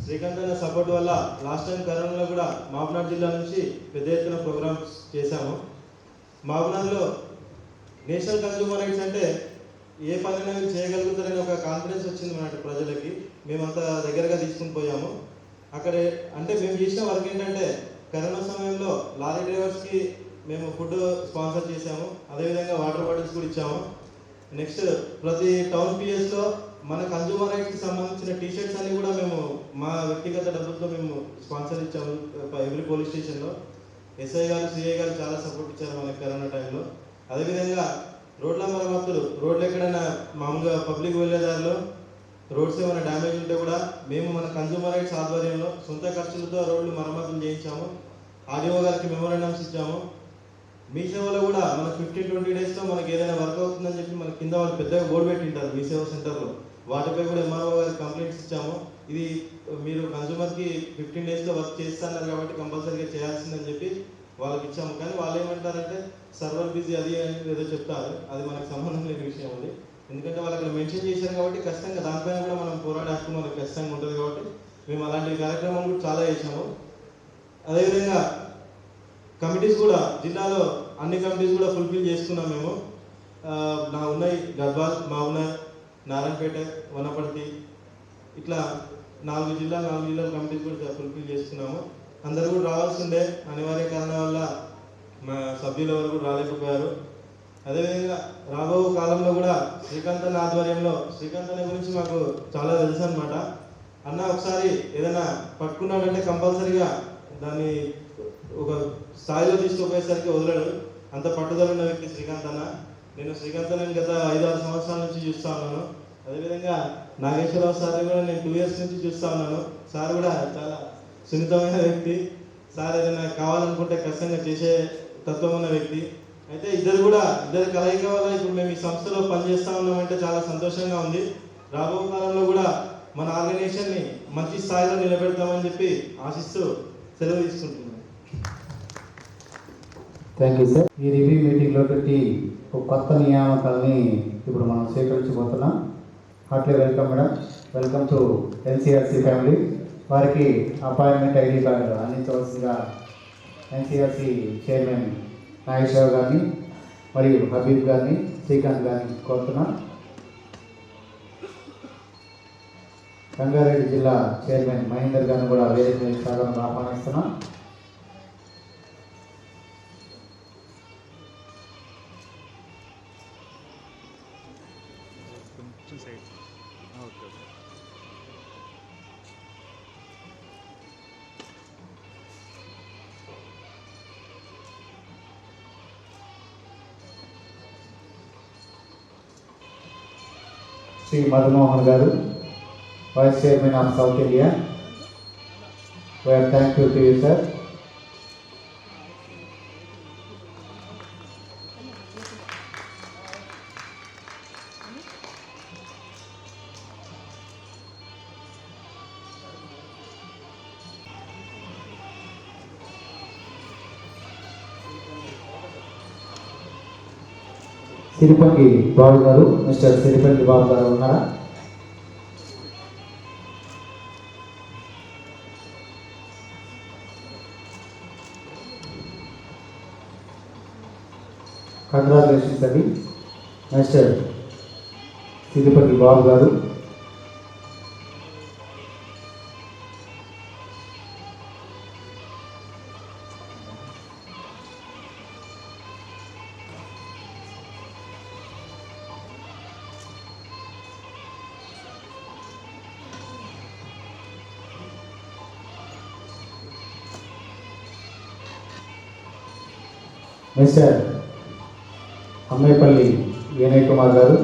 శ్రీకాంత్ అన్న సపోర్ట్ వల్ల లాస్ట్ టైం కరోనాలో కూడా మహబూబ్నగర్ జిల్లా నుంచి పెద్ద ఎత్తున ప్రోగ్రామ్స్ చేశాము. మహబూబ్నగర్లో నేషనల్ కన్జ్యూమర్ రైట్స్ అంటే ఏ పనైనా మీరు చేయగలుగుతారని ఒక కాన్ఫిడెన్స్ వచ్చింది మన ప్రజలకి. మేమంతా దగ్గరగా తీసుకుని పోయాము. అక్కడ అంటే మేము చేసిన వర్క్ ఏంటంటే కరోనా సమయంలో లారీ డ్రైవర్స్కి మేము ఫుడ్ స్పాన్సర్ చేసాము, అదేవిధంగా వాటర్ బాటిల్స్ కూడా ఇచ్చాము. నెక్స్ట్ ప్రతి టౌన్ పిఎస్లో మన కన్జ్యూమర్ రైట్స్కి సంబంధించిన టీషర్ట్స్ అన్ని కూడా మేము మా వ్యక్తిగత డబ్బులతో మేము స్పాన్సర్ ఇచ్చాము. ఎవ్రీ పోలీస్ స్టేషన్లో ఎస్ఐ గారు, సిఐ గారు చాలా సపోర్ట్ ఇచ్చారు మనకి కరోనా టైంలో. అదేవిధంగా రోడ్ల మరమ్మతులు, రోడ్లు ఎక్కడైనా మామూలుగా పబ్లిక్ వెళ్ళేదారిలో రోడ్స్ ఏమైనా డ్యామేజ్ ఉంటే కూడా మేము మన కన్జ్యూమర్ రైట్స్ ఆధ్వర్యంలో సొంత ఖర్చులతో రోడ్లు మరమ్మతులు చేయించాము. ఆర్డీఓ గారికి మెమోరాండమ్స్ ఇచ్చాము. మీ సేవలో కూడా మన 15-20 డేస్లో మనకి ఏదైనా వర్క్ అవుతుందని చెప్పి మన కింద వాళ్ళు పెద్దగా బోర్డు పెట్టింటారు మీ సేవ సెంటర్లో. వాటిపై కూడా ఎంఆర్ఓ గారికి కంప్లైంట్స్ ఇచ్చాము. ఇది మీరు కన్జ్యూమర్కి 15 డేస్లో వర్క్ చేస్తున్నారు కాబట్టి కంపల్సరీగా చేయాల్సిందని చెప్పి వాళ్ళకి ఇచ్చాము. కానీ వాళ్ళు ఏమంటారంటే సర్వర్ బిజీ అది అని ఏదో చెప్తారు. అది మనకు సంబంధం లేని విషయం ఉంది. ఎందుకంటే వాళ్ళు అక్కడ మెన్షన్ చేశారు కాబట్టి ఖచ్చితంగా దానిపైన కూడా మనం పోరాడే హక్కు మనకు ఖచ్చితంగా ఉంటుంది కాబట్టి మేము అలాంటి కార్యక్రమాలు కూడా చాలా చేసాము. అదేవిధంగా కమిటీస్ కూడా జిల్లాలో అన్ని కమిటీస్ కూడా ఫుల్ఫిల్ చేసుకున్నాం మేము. నా ఉన్నాయి గద్వాల్, మావునర్, నారాయణపేట, వనపర్తి, ఇట్లా 4 జిల్లాల కమిటీస్ కూడా ఫుల్ఫిల్ చేసుకున్నాము. అందరూ కూడా రావాల్సిందే, అనివార్య కారణాల వల్ల మా సభ్యులు ఎవరు కూడా రాలేకపోయారు. అదేవిధంగా రాబో కాలంలో కూడా శ్రీకాంత్ అన్న ఆధ్వర్యంలో, శ్రీకాంత్ అన్న గురించి మాకు చాలా తెలుసు అనమాట. అన్న ఒకసారి ఏదైనా పట్టుకున్నాడంటే కంపల్సరీగా దాన్ని ఒక స్థాయిలో తీసుకుపోయేసరికి వదలడు, అంత పట్టుదల ఉన్న వ్యక్తి శ్రీకాంత్ అన్న. నేను శ్రీకాంత్ అన్నని గత 5-6 సంవత్సరాల నుంచి చూస్తూ ఉన్నాను. అదేవిధంగా నాగేశ్వరరావు సార్ కూడా నేను 2 years నుంచి చూస్తూ ఉన్నాను. సార్ కూడా చాలా సున్నితమైన వ్యక్తి. సార్ ఏదైనా కావాలనుకుంటే ఖచ్చితంగా చేసే తత్వం ఉన్న వ్యక్తి. అయితే ఇద్దరు కలయిక వల్ల ఇప్పుడు మేము ఈ సంస్థలో పనిచేస్తూ ఉన్నామంటే చాలా సంతోషంగా ఉంది. రాబో కాలంలో కూడా మన ఆర్గనైజేషన్ని మంచి స్థాయిలో నిలబెడతామని చెప్పి ఆశిస్తూ సెలవు తీసుకుంటున్నాను. Thank you sir. ఈ రివ్యూ మీటింగ్లో పెట్టి ఒక కొత్త నియామకాలని ఇప్పుడు మనం స్వీకరించబోతున్నాం. Heartly welcome madam. Welcome to NCRC family. వారికి అపాయింట్మెంట్ ఐడి కార్డు అందించవలసిందిగా ఎన్సీఆర్సీ చైర్మన్ నాగేశ్వరరావు గారిని మరియు హబీబ్ గారిని, శ్రీకాంత్ గారిని కోరుతున్నాం. రంగారెడ్డి జిల్లా చైర్మన్ మహేందర్ గారిని కూడా వేదిక మీద స్వాగతం ఆహ్వానిస్తున్నాం. Shri Madhumohan garu, vice chairman of South India. We are thank you to you sir. Siripangi Babu garu, mister Siripangi Babu గారు ఉన్నారా? కంగ్రాచులేషన్స్ అండి మిస్టర్ సిరిపంగి బాబు గారు. మిస్టర్ అమ్మాయిపల్లి వినయ్ కుమార్ గారు.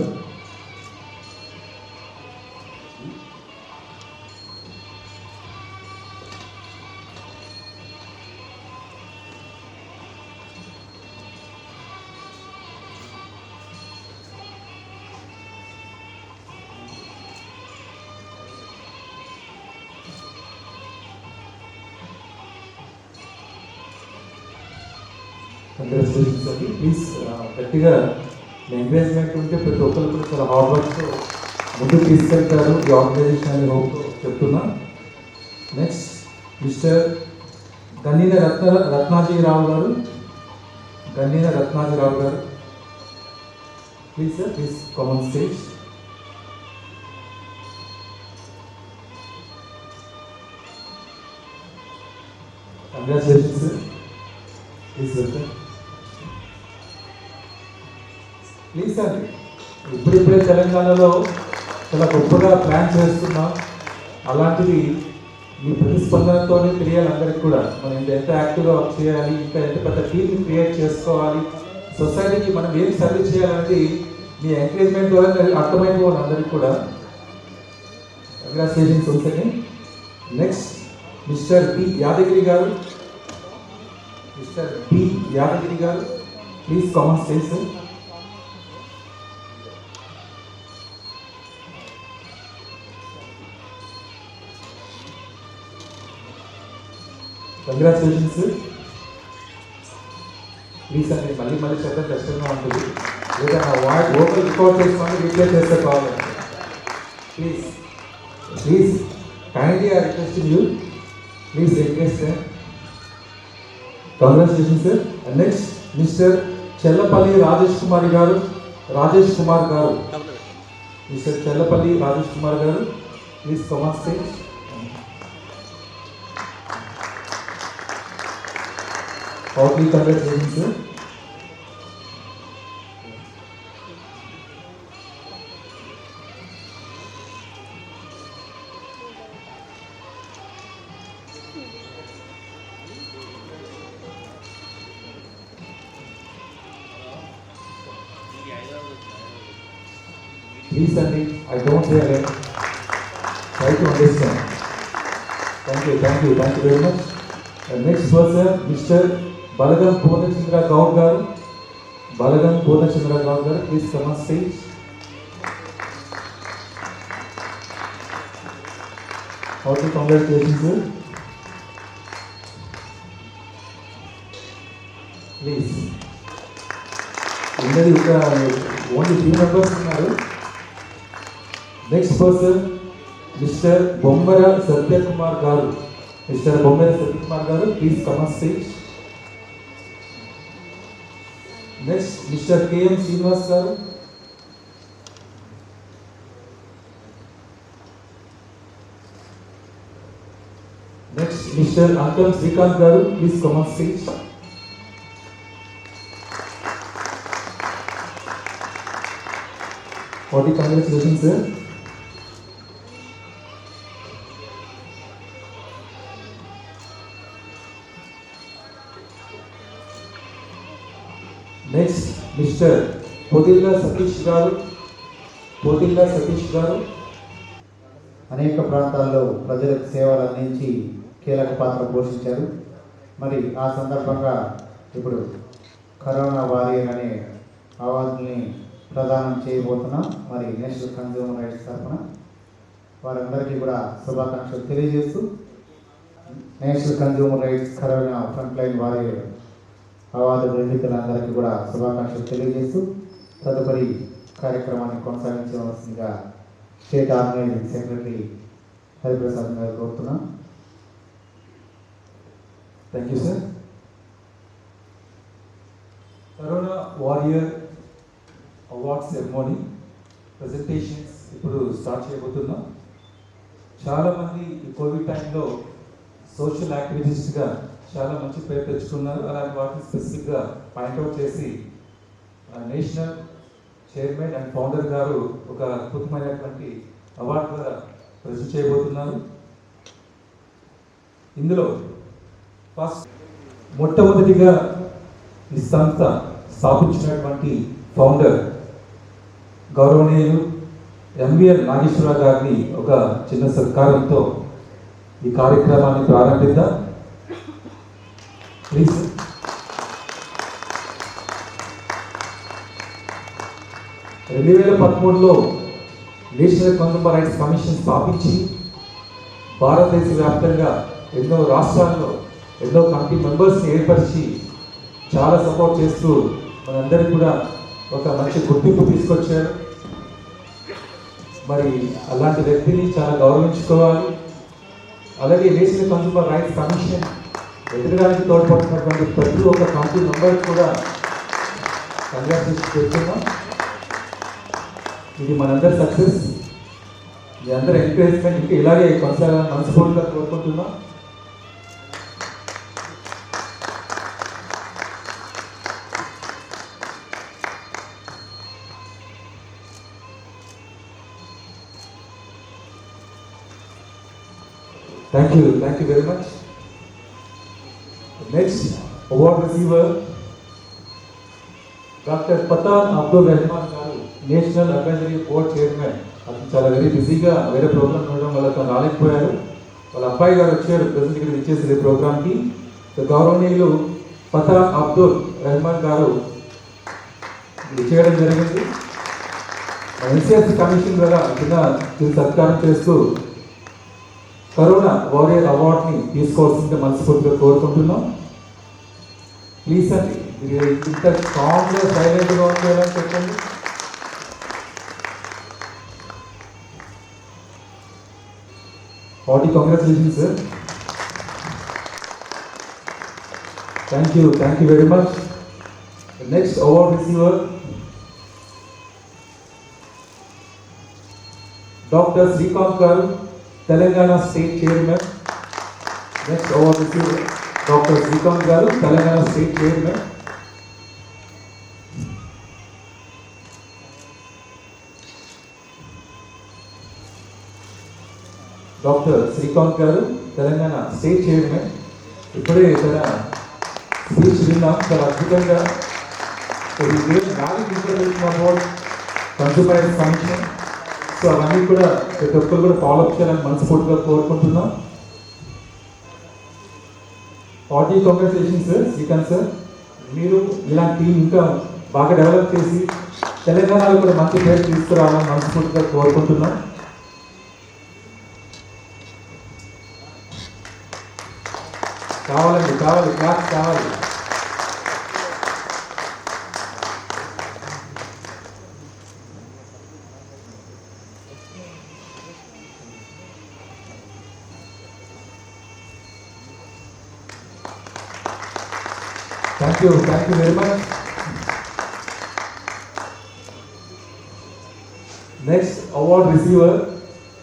కంగ్రాచులేషన్స్ అండి. ప్లీజ్ గట్టిగా ఎంకరేజ్మెంట్ ఉంటే ప్రతి ఒక్కరు కూడా చాలా హార్డ్ వర్క్తో ముందుకు తీసుకెళ్తారు ఈ ఆర్గనైజేషన్ అని హోప్ చెప్తున్నా. నెక్స్ట్ మిస్టర్ గన్నీన రత్నాజీరావు గారు. గన్నీన Ratnajirao garu, please sir, please common stage. Congratulations sir. Please welcome. Please అండి, ఇప్పుడిప్పుడే తెలంగాణలో చాలా గొప్పగా ప్లాన్ చేస్తున్నాం. అలాంటిది మీ ప్రతిస్పందనతోనే తెలియాలి అందరికి కూడా మనం ఎంత యాక్టివ్గా వర్క్ చేయాలి, ఇంకా ఎంత పెద్ద టీమ్ని క్రియేట్ చేసుకోవాలి, సొసైటీకి మనం ఏం సర్వీస్ చేయాలనేది మీ ఎంకరేజ్మెంట్ ద్వారా అర్థమైపోవాలి అందరికి కూడా. కంగ్రాచులేషన్స్ ఉంటుంది. నెక్స్ట్ మిస్టర్ పి యాదగిరి గారు. మిస్టర్ పి యాదగిరి గారు, please common stage sir. Congratulations sir. Please అండి, మళ్ళీ చెప్పడం కష్టంగా ఉంటుంది. లేదా నా వాయిస్ ఓపెన్ రికార్డ్ చేసుకొని రీప్లే చేస్తే కావాలి. Please, kindly I requesting you, please request sir. Congratulations sir. And next, Mr. Chellapalli Rajesh Kumar garu. Mr. Chellapalli Rajesh Kumar garu, please come on stage. Heartily congratulations sir. Please, Sandy, I don't say again. Try to understand. Thank you very much. And next person, Mr. Balagam Purnachandra Gaud garu. Please come on stage. Hearty congratulations, sir. Please. Only 3 members ఉన్నారు. Next person, Mr. Bommara Satyakumar garu. Please come on stage. Next, Mr. K.M. Srinivas garu. Next, Mr. Ankam Srikanth garu. Please come on stage. Hearty congratulations, sir. Next, Mr. Podilla Satish garu. అనేక ప్రాంతాల్లో ప్రజలకు సేవలు అందించి కీలక పాత్ర పోషించారు. మరి ఆ సందర్భంగా ఇప్పుడు కరోనా వారియర్ అనే అవార్డుని ప్రదానం చేయబోతున్నాం. మరి నేషనల్ కన్జ్యూమర్ రైట్స్ తరఫున వారందరికీ కూడా శుభాకాంక్షలు తెలియజేస్తూ national consumer rights corona front line warrior award గ్రహీతలందరికీ కూడా శుభాకాంక్షలు తెలియజేస్తూ తదుపరి కార్యక్రమాన్ని కొనసాగించవలసిందిగా state organizing secretary Hariprasad garu కోరుతున్నాం. Thank you, sir. Corona Warrior Award Ceremony presentations ఇప్పుడు స్టార్ట్ చేయబోతున్నాం. చాలామంది ఈ కోవిడ్ టైంలో సోషల్ యాక్టివిటీస్గా చాలా మంచి పేరు తెచ్చుకున్నారు. అలాంటి వాటిని స్పెసిఫిక్గా పాయింట్అవుట్ చేసి నేషనల్ చైర్మన్ అండ్ ఫౌండర్ గారు ఒక అద్భుతమైనటువంటి అవార్డు కూడా ప్రజెంట్ చేయబోతున్నారు. ఇందులో ఫస్ట్ మొట్టమొదటిగా ఈ సంస్థ స్థాపించినటువంటి ఫౌండర్ గౌరవనీయులు ఎంవిఎల్ నాగేశ్వరరావు గారిని ఒక చిన్న సత్కారంతో ఈ కార్యక్రమాన్ని ప్రారంభిద్దాం. ప్లీజ్. 2013లో నేషనల్ కన్జ్యూమర్ రైట్స్ కమిషన్ స్థాపించి భారతదేశ వ్యాప్తంగా ఎన్నో రాష్ట్రాల్లో ఎన్నో కమిటీ మెంబర్స్ని ఏర్పరిచి చాలా సపోర్ట్ చేస్తూ మనందరికీ కూడా ఒక మంచి గుర్తింపు తీసుకొచ్చారు. మరి అలాంటి వ్యక్తిని చాలా గౌరవించుకోవాలి. అలాగే నేషనల్ కన్జ్యూమర్ రైట్స్ కమిషన్ ఎదగడానికి తోడ్పడుతున్నటువంటి ప్రతి ఒక్క కమిటీ మెంబర్ కూడా కంగ్రాచులేషన్ చేస్తున్నాం. ఇది మనందరి సక్సెస్. మీ అందరి ఎంకరేజ్మెంట్ ఇంకా ఇలాగే కొనసాగాలని మనస్ఫూర్తిగా కోరుకుంటున్నాం. Thank you very much. Next award receiver, Dr. Patan Abdul Rahman garu, National Advisory Board Chairman. అతను చాలా వెరీ బిజీగా వేరే ప్రోగ్రామ్ ఉండడం వల్ల తను రాలేకపోయారు. వాళ్ళ అబ్బాయి గారు వచ్చారు ప్రెసెంట్ ఇక్కడ ఇచ్చేసి ప్రోగ్రామ్కి. గౌరవనీయులు పతాన్ అబ్దుల్ రెహమాన్ గారు చేయడం జరిగింది. ఎన్సిఎస్ కమిషన్ ద్వారా కింద సత్కారం చేస్తూ కరోనా వారియర్ అవార్డ్ని తీసుకోవాల్సిందే మనస్ఫూర్తిగా కోరుకుంటున్నాం. ప్లీజ్ అండి, మీరు ఇంత స్ట్రాంగ్గా సైలెంట్గా ఉండాలని చెప్పండి. Hearty congratulations, sir. Thank you very much. The next award receiver, Dr. Srikanth Garu, Telangana State Chairman. Next award receiver, Dr. Srikanth Garu, Telangana State Chairman. Doctor Srikanth గారు తెలంగాణ స్టేట్ చైర్మన్. ఇప్పుడే తన స్పీచ్ విన్నాం, చాలా అద్భుతంగా. About consumer rights commission. So అవన్నీ కూడా ప్రతి ఒక్కరు కూడా ఫాలో అప్ చేయాలని మనస్ఫూర్తిగా కోరుకుంటున్నాం. Hearty congratulations sir Srikanth sir. మీరు ఇలాంటి టీం ఇంకా బాగా డెవలప్ చేసి తెలంగాణలో కూడా మంచి పేరు తీసుకురావాలని మనస్ఫూర్తిగా కోరుకుంటున్నాం. కావాలండి, క్లాస్ కావాలి. Thank you very much. Next award receiver,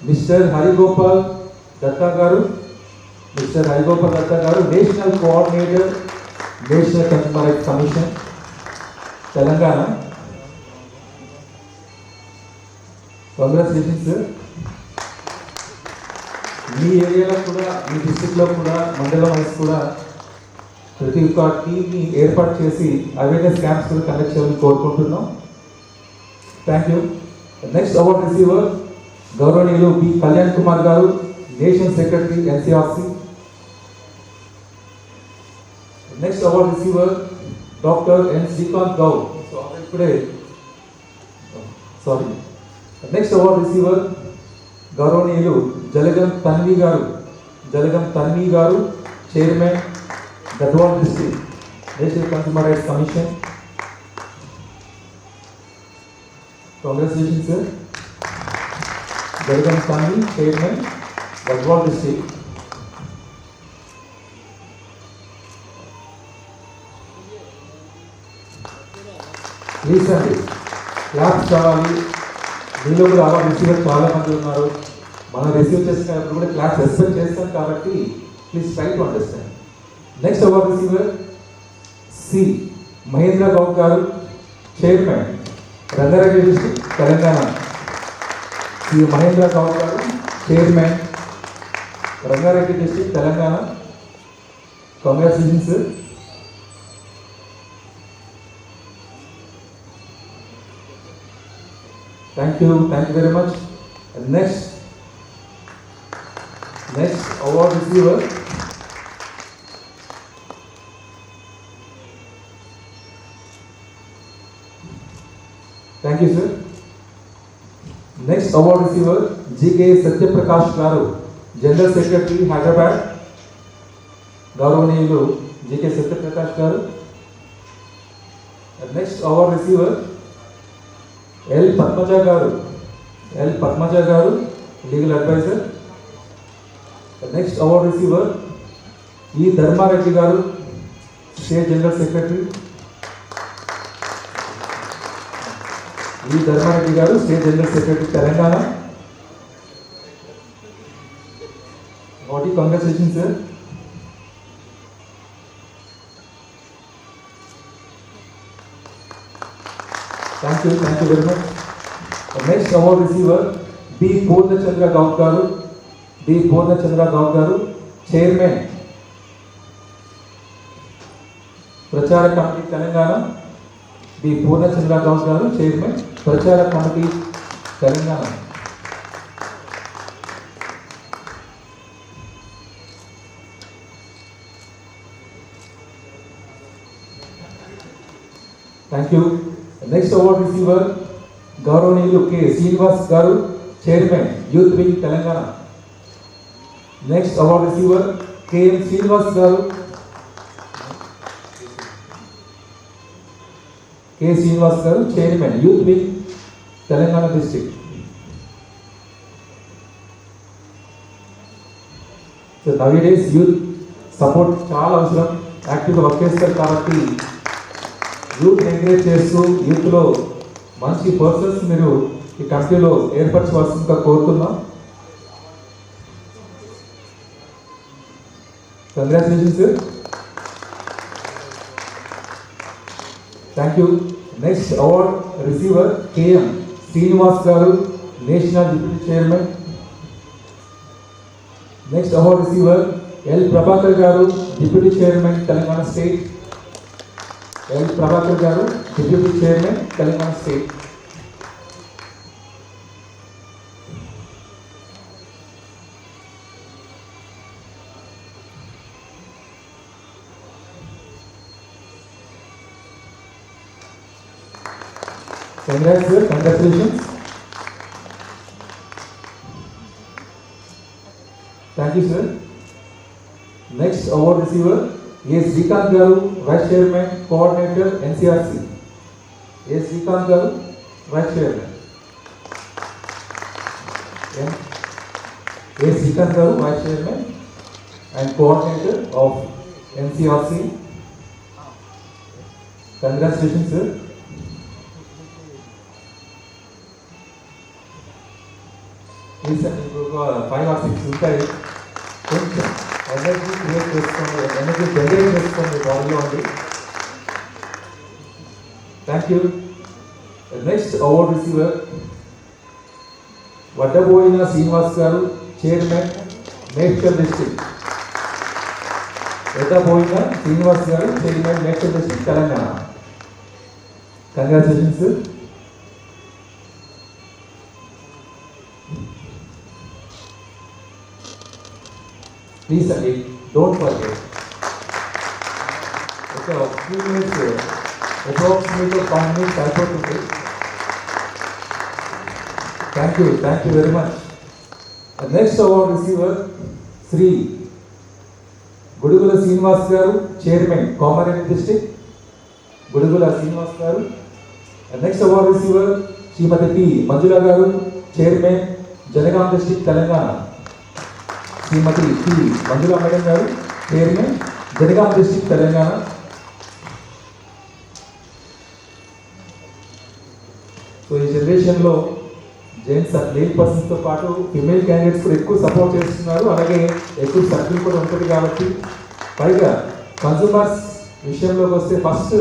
Mr. Harigopal Datta Garu. Mr. Harigopal Datta Garu, National Coordinator, National Consumer Rights Commission, Telangana. Congratulations, sir. మీ ఏరియాలో కూడా, మీ డిస్ట్రిక్ట్లో కూడా, మండలం వైస్ కూడా ప్రతి ఒక్క టీమ్ని ఏర్పాటు చేసి అవేర్నెస్ క్యాంప్స్ కూడా కండక్ట్ చేయాలని కోరుకుంటున్నాం. Thank you. Next award receiver గౌరవనీయులు బి కళ్యాణ్ కుమార్ గారు, national secretary NCRC. Next award receiver doctor N Srikanth Goud. Next award receiver గౌరవనీయులు జలగం తన్వి గారు, chairman Gadwal district national consumer rights commission. Congratulations, sir. Jalagan Thanvi, Chairman, Gadwal District. Please అండి, క్లాప్స్ కావాలి. మీలో కూడా అవార్డు రిసీవర్ చాలా మంది ఉన్నారు. మనం రిసీవ్ చేసినప్పుడు కూడా క్లాప్స్ ఎక్స్పెక్ట్ చేస్తాం కాబట్టి please try to understand. Next award receiver C Mahendra Goud garu, chairman Rangareddy district Telangana. C Mahendra Goud garu, chairman Rangareddy district Telangana. Congratulations sir. Thank you very much. Next award receiver thank you sir. Next award receiver GK Satyaprakash garu, general secretary Hyderabad. గౌరవనీయులు GK Satyaprakash garu. Next award receiver L Padmaja garu, legal adviser. Next award receiver E Dharmareddy garu, state general secretary. Dharmareddy garu, state general secretary Telangana. Congratulation sir. Thank you very much. Next award receiver B Purnachandra Goud garu, chairman ప్రచార committee Telangana. B Purnachandra Goud garu, chairman ప్రచార committee Telangana. Thank you. Next award receiver గౌరవనీయులు K Srinivas garu, chairman youth wing Telangana. Next award receiver KM Srinivas garu, chairman youth wing Telangana district. So nowadays youth support చాలా అవసరం. యాక్టివ్గా వర్క్ చేస్తారు కాబట్టి యూత్ ఎంకరేజ్ చేస్తూ యూత్లో మంచి పర్సన్స్ మీరు ఈ కమిటీలో ఏర్పరచవలసిందిగా కోరుతున్నాం. Congratulations sir. Thank you. Next award receiver KM Srinivas garu, national deputy chairman. Next award receiver L Prabhakar garu, deputy chairman Telangana state. L Prabhakar garu, deputy chairman Telangana state. Congrats sir, congratulations. Thank you sir. Next award receiver is Srikanth Garu, Vice Chairman, Coordinator, NCRC. Yes, Srikanth Garu, Vice Chairman. Yes, Srikanth Garu, Vice Chairman and Coordinator of NCRC. Congratulations sir. ఇంకొక 5 or 6 ఉంటాయి. కొంచెం ఎనర్జీ క్రియేట్ చేసుకోండి, ఎనర్జీ జనరేట్ చేసుకోండి బాడీలో ఉంది. Thank you. Next award receiver Vaddaboina Srinivas garu, chairman, Medchal district. Vaddaboina Srinivas garu, chairman, Medchal district, Telangana. Congratulations. Please again, don't forget. Okay, a few minutes here. Approximately 5 minutes అయిపోతుంది. Thank you very much. The next award receiver, Sri Gudugula Srinivas garu, Chairman, Komareni District. Gudugula Srinivas garu. The next award receiver, Srimati P. Manjula garu, Chairman, Janagaon District, Telangana. Shrimati T Manjula madam గారు, chairman, Jangaon district, Telangana. So ఈ జనరేషన్లో జెంట్స్ మేల్ పర్సన్స్తో పాటు ఫిమేల్ క్యాండిడేట్స్ కూడా ఎక్కువ సపోర్ట్ చేస్తున్నారు. అలాగే ఎక్కువ సర్కిల్ కూడా ఉంటుంది కాబట్టి, పైగా కన్సూమర్స్ విషయంలోకి వస్తే ఫస్ట్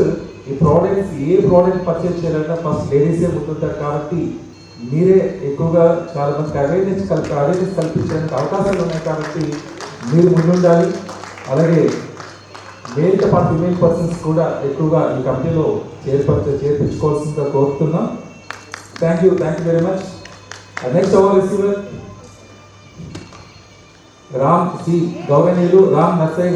ఈ ప్రోడక్ట్స్ ఏ ప్రోడక్ట్ పర్చేజ్ చేయాలన్నా ఫస్ట్ లేడీసే ముందుంటారు కాబట్టి మీరే ఎక్కువగా చాలా మందికి అవేర్నెస్ కల్పించడానికి అవకాశాలు ఉన్నాయి కాబట్టి మీరు ముందుండాలి. అలాగే మేల్తో పాటు ఫిమేల్ పర్సన్స్ కూడా ఎక్కువగా ఈ కమిటీలో చేర్పించుకోవాల్సిందిగా కోరుతున్నాం. Thank you very much. Next award receiver గౌరవనీయులు Ram Narsaiah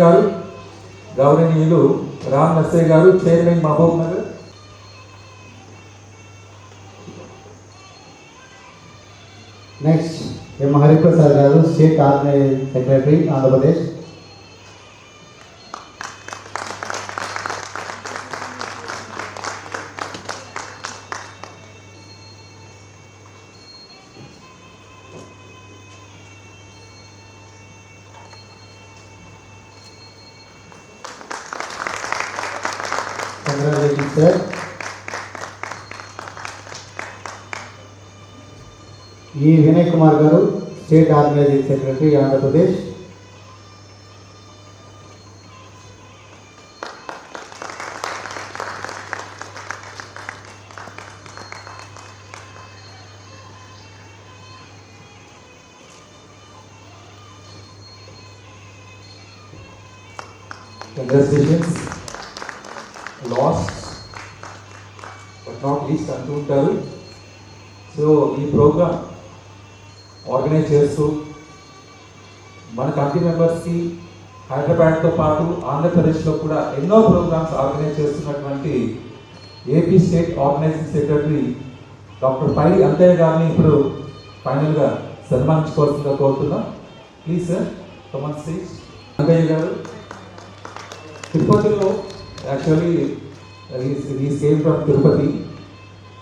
garu, chairman, Mahabubnagar. Next M Hariprasad garu, state organizing secretary, Andhra Pradesh. Congratulations sir. E Vinay Kumar garu, state organizing secretary, Andhra Pradesh. Congratulations. Last but not least అంటుంటారు. సో ఈ ప్రోగ్రామ్ ఆర్గనైజ్ చేస్తూ మన కమిటీ మెంబర్స్కి హైదరాబాద్తో పాటు ఆంధ్రప్రదేశ్లో కూడా ఎన్నో ప్రోగ్రామ్స్ ఆర్గనైజ్ చేస్తున్నటువంటి AP state organizing secretary doctor Pai Antaiah గారిని ఇప్పుడు ఫైనల్గా సన్మానించుకోవాల్సిందిగా కోరుతున్నాం. Please sir, come on stage. Anthaiah గారు తిరుపతిలో యాక్చువల్లీ ఈ సేమ్ ఫ్రమ్ తిరుపతి.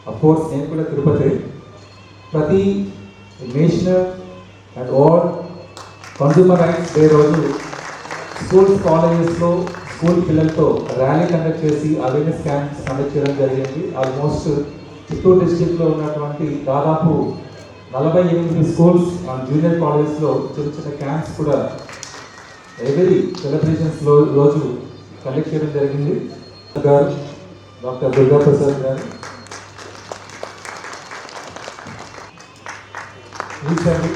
అఫ్కోర్స్ నేను కూడా తిరుపతి. ప్రతి national and all consumer rights day రోజు స్కూల్స్ కాలేజెస్లో స్కూల్ పిల్లలతో ర్యాలీ కండక్ట్ చేసి అవేర్నెస్ క్యాంప్స్ కండక్ట్ చేయడం జరిగింది. ఆల్మోస్ట్ చిత్తూరు డిస్టిక్లో ఉన్నటువంటి దాదాపు 48 స్కూల్స్ అండ్ జూనియర్ కాలేజెస్లో చిన్న చిన్న క్యాంప్స్ కూడా ఎవరీ సెలబ్రేషన్స్ రోజు కండక్ట్ చేయడం జరిగింది. గారు డాక్టర్ దుర్గా ప్రసాద్ గారు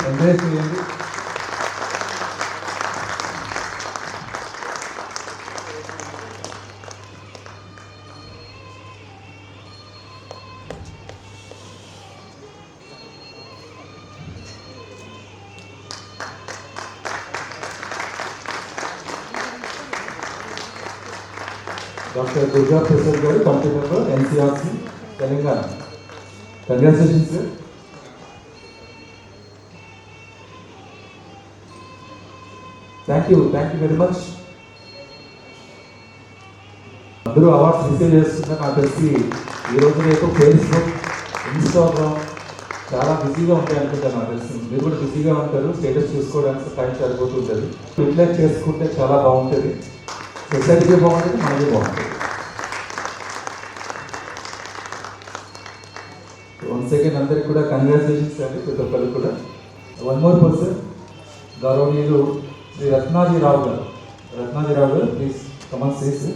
ఎంకరేజ్ చేయండి. డాక్టర్ దుర్గా ప్రసాద్ గారు committee member NCRC Telangana. Congratulations sir. Thank you very much. అందరూ అవార్డ్స్ రిసీవ్ చేస్తున్నా నాకు తెలిసి ఈరోజు రేపు ఫేస్బుక్, ఇన్స్టాగ్రామ్ చాలా బిజీగా ఉంటాయి అనుకుంటాను. నాకు తెలిసి మీరు కూడా బిజీగా ఉంటారు. స్టేటస్ చూసుకోవడానికి టైం సరిపోతుంటుంది. యూటిలైజ్ చేసుకుంటే చాలా బాగుంటుంది. సొసైటీకి బాగుంటుంది, మనకి బాగుంటుంది. వన్ సెకండ్ అందరికి కూడా కంగ్రాచులేషన్స్ అండి ప్రతి ఒక్కరికి కూడా. వన్ మోర్ పర్సన్ గౌరవనీయులు శ్రీ రత్నాజీరావు గారు ప్లీజ్ కమన్ సేస్.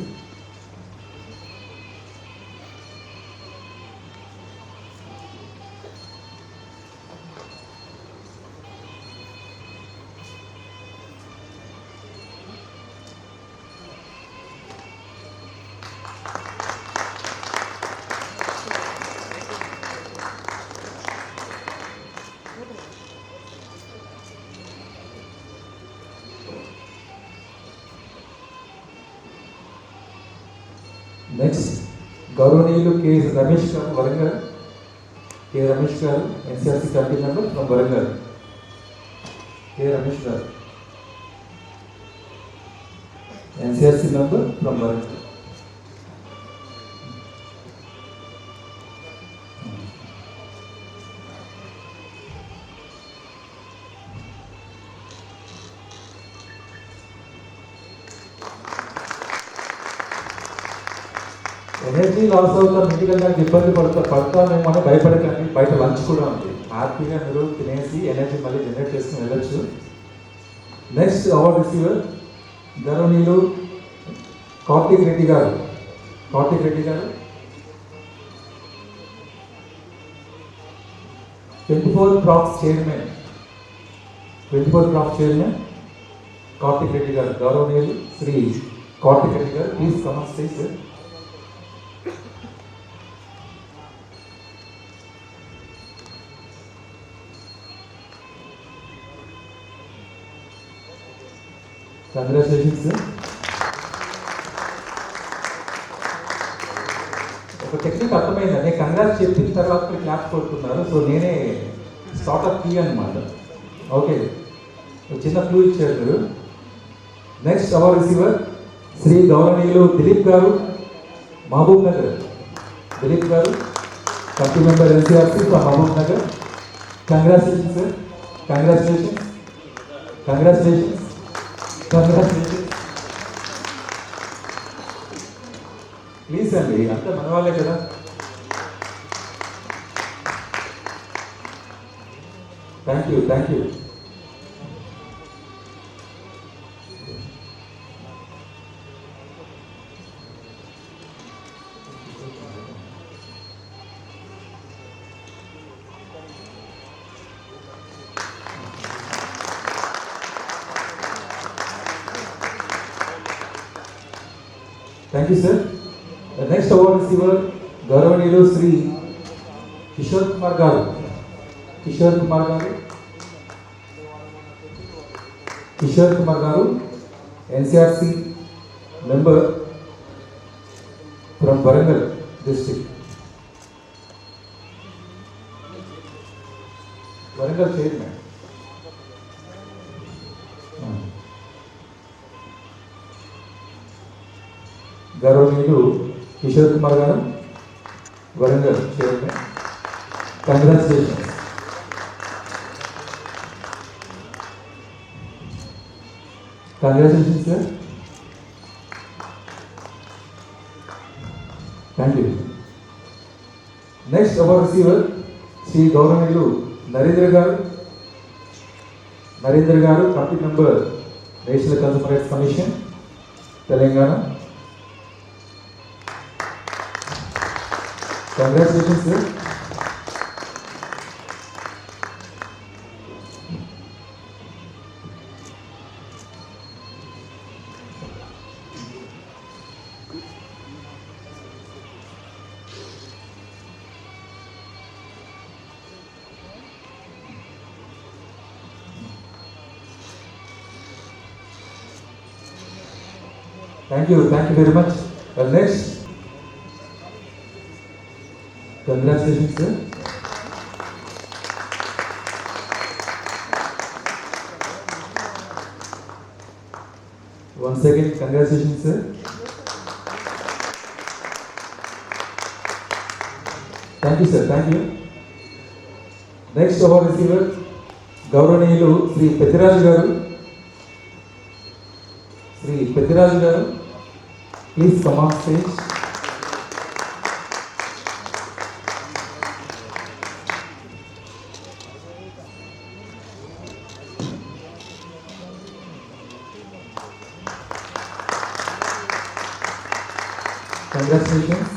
నెక్స్ట్ గౌరవనీయులు K Ramesh garu Warangal. K Ramesh garu NCRC committee member from Warangal. K Ramesh garu NCRC member from Warangal. Energy loss అవుతాం, ఇంటికి వెళ్ళడానికి ఇబ్బంది పడతామేమో అని భయపడకండి. బయట లంచ్ కూడా ఉంది, హ్యాపీగా మీరు తినేసి ఎనర్జీ మళ్ళీ జనరేట్ చేసుకుని వెళ్ళొచ్చు. నెక్స్ట్ అవార్డ్ రిసీవర్ గౌరవనీయులు కార్తిక్ రెడ్డి గారు. 24 క్రాప్స్ చైర్మన్ కార్తిక్ రెడ్డి గారు. గౌరవనీయులు శ్రీ కార్తిక్ రెడ్డి గారు please come on stage sir. Congratulations sir. ఒక టెక్నిక్ అర్థమైందండి. కంగ్రాట్స్ చెప్పిన తర్వాత మీరు క్లాప్స్ కొడుతున్నారు. సో నేనే స్టార్ట్అప్ కీ అనమాట. ఓకే, చిన్న క్లూ ఇచ్చారు మీరు. నెక్స్ట్ అవార్డ్ రిసీవర్ శ్రీ గౌరవనీయులు దిలీప్ గారు, మహబూబ్ నగర్. దిలీప్ గారు committee member NCRC from Mahabubnagar. Congratulations sir. Congratulations. Please అండి, అంతా మన వాళ్ళే కదా. Thank you. Thank you sir. Next award receiver గౌరవనీయులు శ్రీ కిషోర్ కుమార్ గారు NCRC member from Warangal district. Warangal chairman. గౌరవనీయులు కిషోర్ కుమార్ గారు Warangal chairman. Congratulations. Congratulations, sir. Thank you. Next, our receiver, Sri Gauranilu Narendra Garu, Committee Member, National Consumer Rights Commission, Telangana. Congratulations, sir. Thank you very much. Next, congratulations, sir. Once again, congratulations, sir. Thank you, sir. Thank you. Next, our receiver, Gauranilu Sri Petiraj Garu. Please come on stage. Congratulations.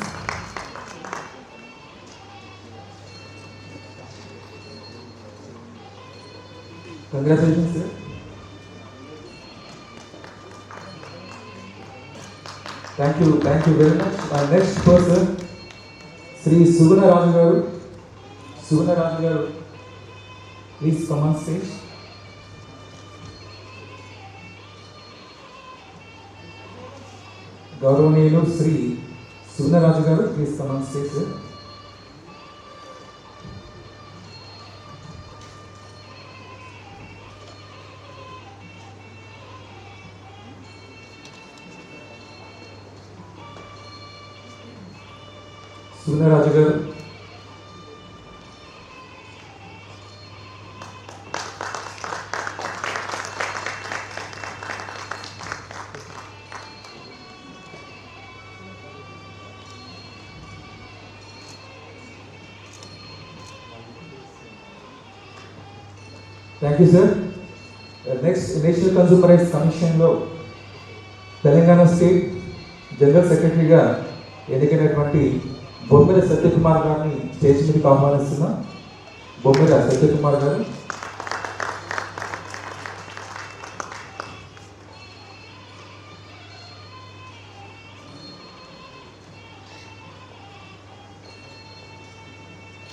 Congratulations, sir. Thank you very much. Our next person, Sri Suguna Raju Garu. Please come on stage. Gauranilu Sri Suguna Raju Garu, please come on stage, sir. Suguna Raju Garu. Thank you, sir. Next, National Consumer Rights Commission లో తెలంగాణ స్టేట్ జనరల్ సెక్రటరీగా ఎన్నికైనటువంటి బొమ్మిర సత్యకుమార్ గారిని స్టేజ్ మీదకి ఆహ్వానిస్తున్నా. బొమ్మిర సత్యకుమార్ గారు.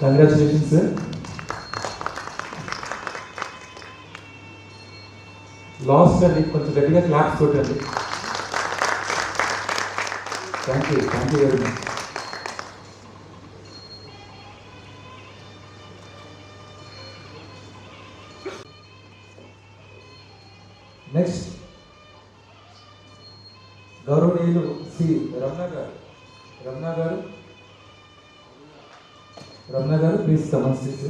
Congratulations, sir. లాస్ట్ అండి, కొంచెం గట్టిగా క్లాప్స్ కొట్టండి. Thank you very much. Next, గౌరవనీయులు శ్రీ రమణ గారు ప్లీజ్ కమెంట్స్ చేసి.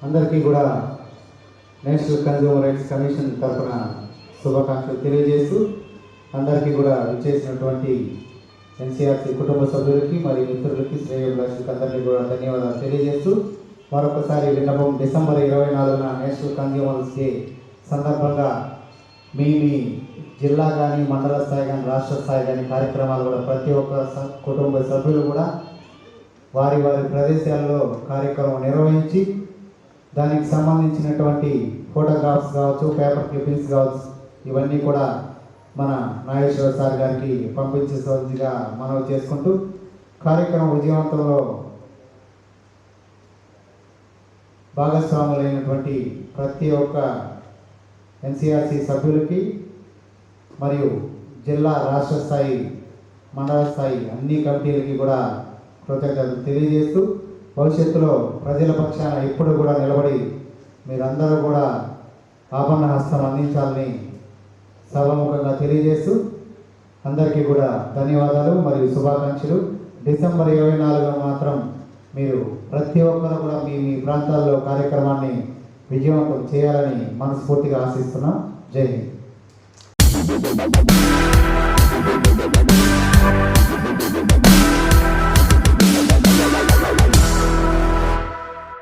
అందరికీ కూడా నేషనల్ కన్జ్యూమర్ రైట్స్ కమిషన్ తరఫున శుభాకాంక్షలు తెలియజేస్తూ అందరికీ కూడా ఇచ్చేసినటువంటి ఎన్సీఆర్సీ కుటుంబ సభ్యులకి మరియు మిత్రులకి శ్రేయోభిలాషులకి అందరికీ కూడా ధన్యవాదాలు తెలియజేస్తూ మరొకసారి విన్నపం, డిసెంబర్ 24న నేషనల్ కన్జ్యూమర్స్ డే సందర్భంగా మీ జిల్లా కానీ మండల స్థాయి కానీ రాష్ట్ర స్థాయి కానీ కార్యక్రమాలు కూడా ప్రతి ఒక్క కుటుంబ సభ్యులు కూడా వారి ప్రదేశాల్లో కార్యక్రమం నిర్వహించి దానికి సంబంధించినటువంటి ఫోటోగ్రాఫ్స్ కావచ్చు, పేపర్ క్లిప్పింగ్స్ కావచ్చు, ఇవన్నీ కూడా మన నాగేశ్వర సార్ గారికి పంపించేసరిగా మనవి చేసుకుంటూ కార్యక్రమం విజయవంతంలో భాగస్వాములైనటువంటి ప్రతి ఒక్క ఎన్సిఆర్సి సభ్యులకి మరియు జిల్లా, రాష్ట్ర స్థాయి, మండల స్థాయి అన్ని కమిటీలకి కూడా కృతజ్ఞతలు తెలియజేస్తూ భవిష్యత్తులో ప్రజల పక్షాన ఎప్పుడు కూడా నిలబడి మీరందరూ కూడా ఆపన్న హస్తం అందించాలని సభాముఖంగా తెలియజేస్తూ అందరికీ కూడా ధన్యవాదాలు మరియు శుభాకాంక్షలు. డిసెంబర్ 24 మాత్రం మీరు ప్రతి ఒక్కరు కూడా మీ మీ ప్రాంతాల్లో కార్యక్రమాన్ని విజయవంతం చేయాలని మనస్ఫూర్తిగా ఆశిస్తున్నాం. జై హింద్.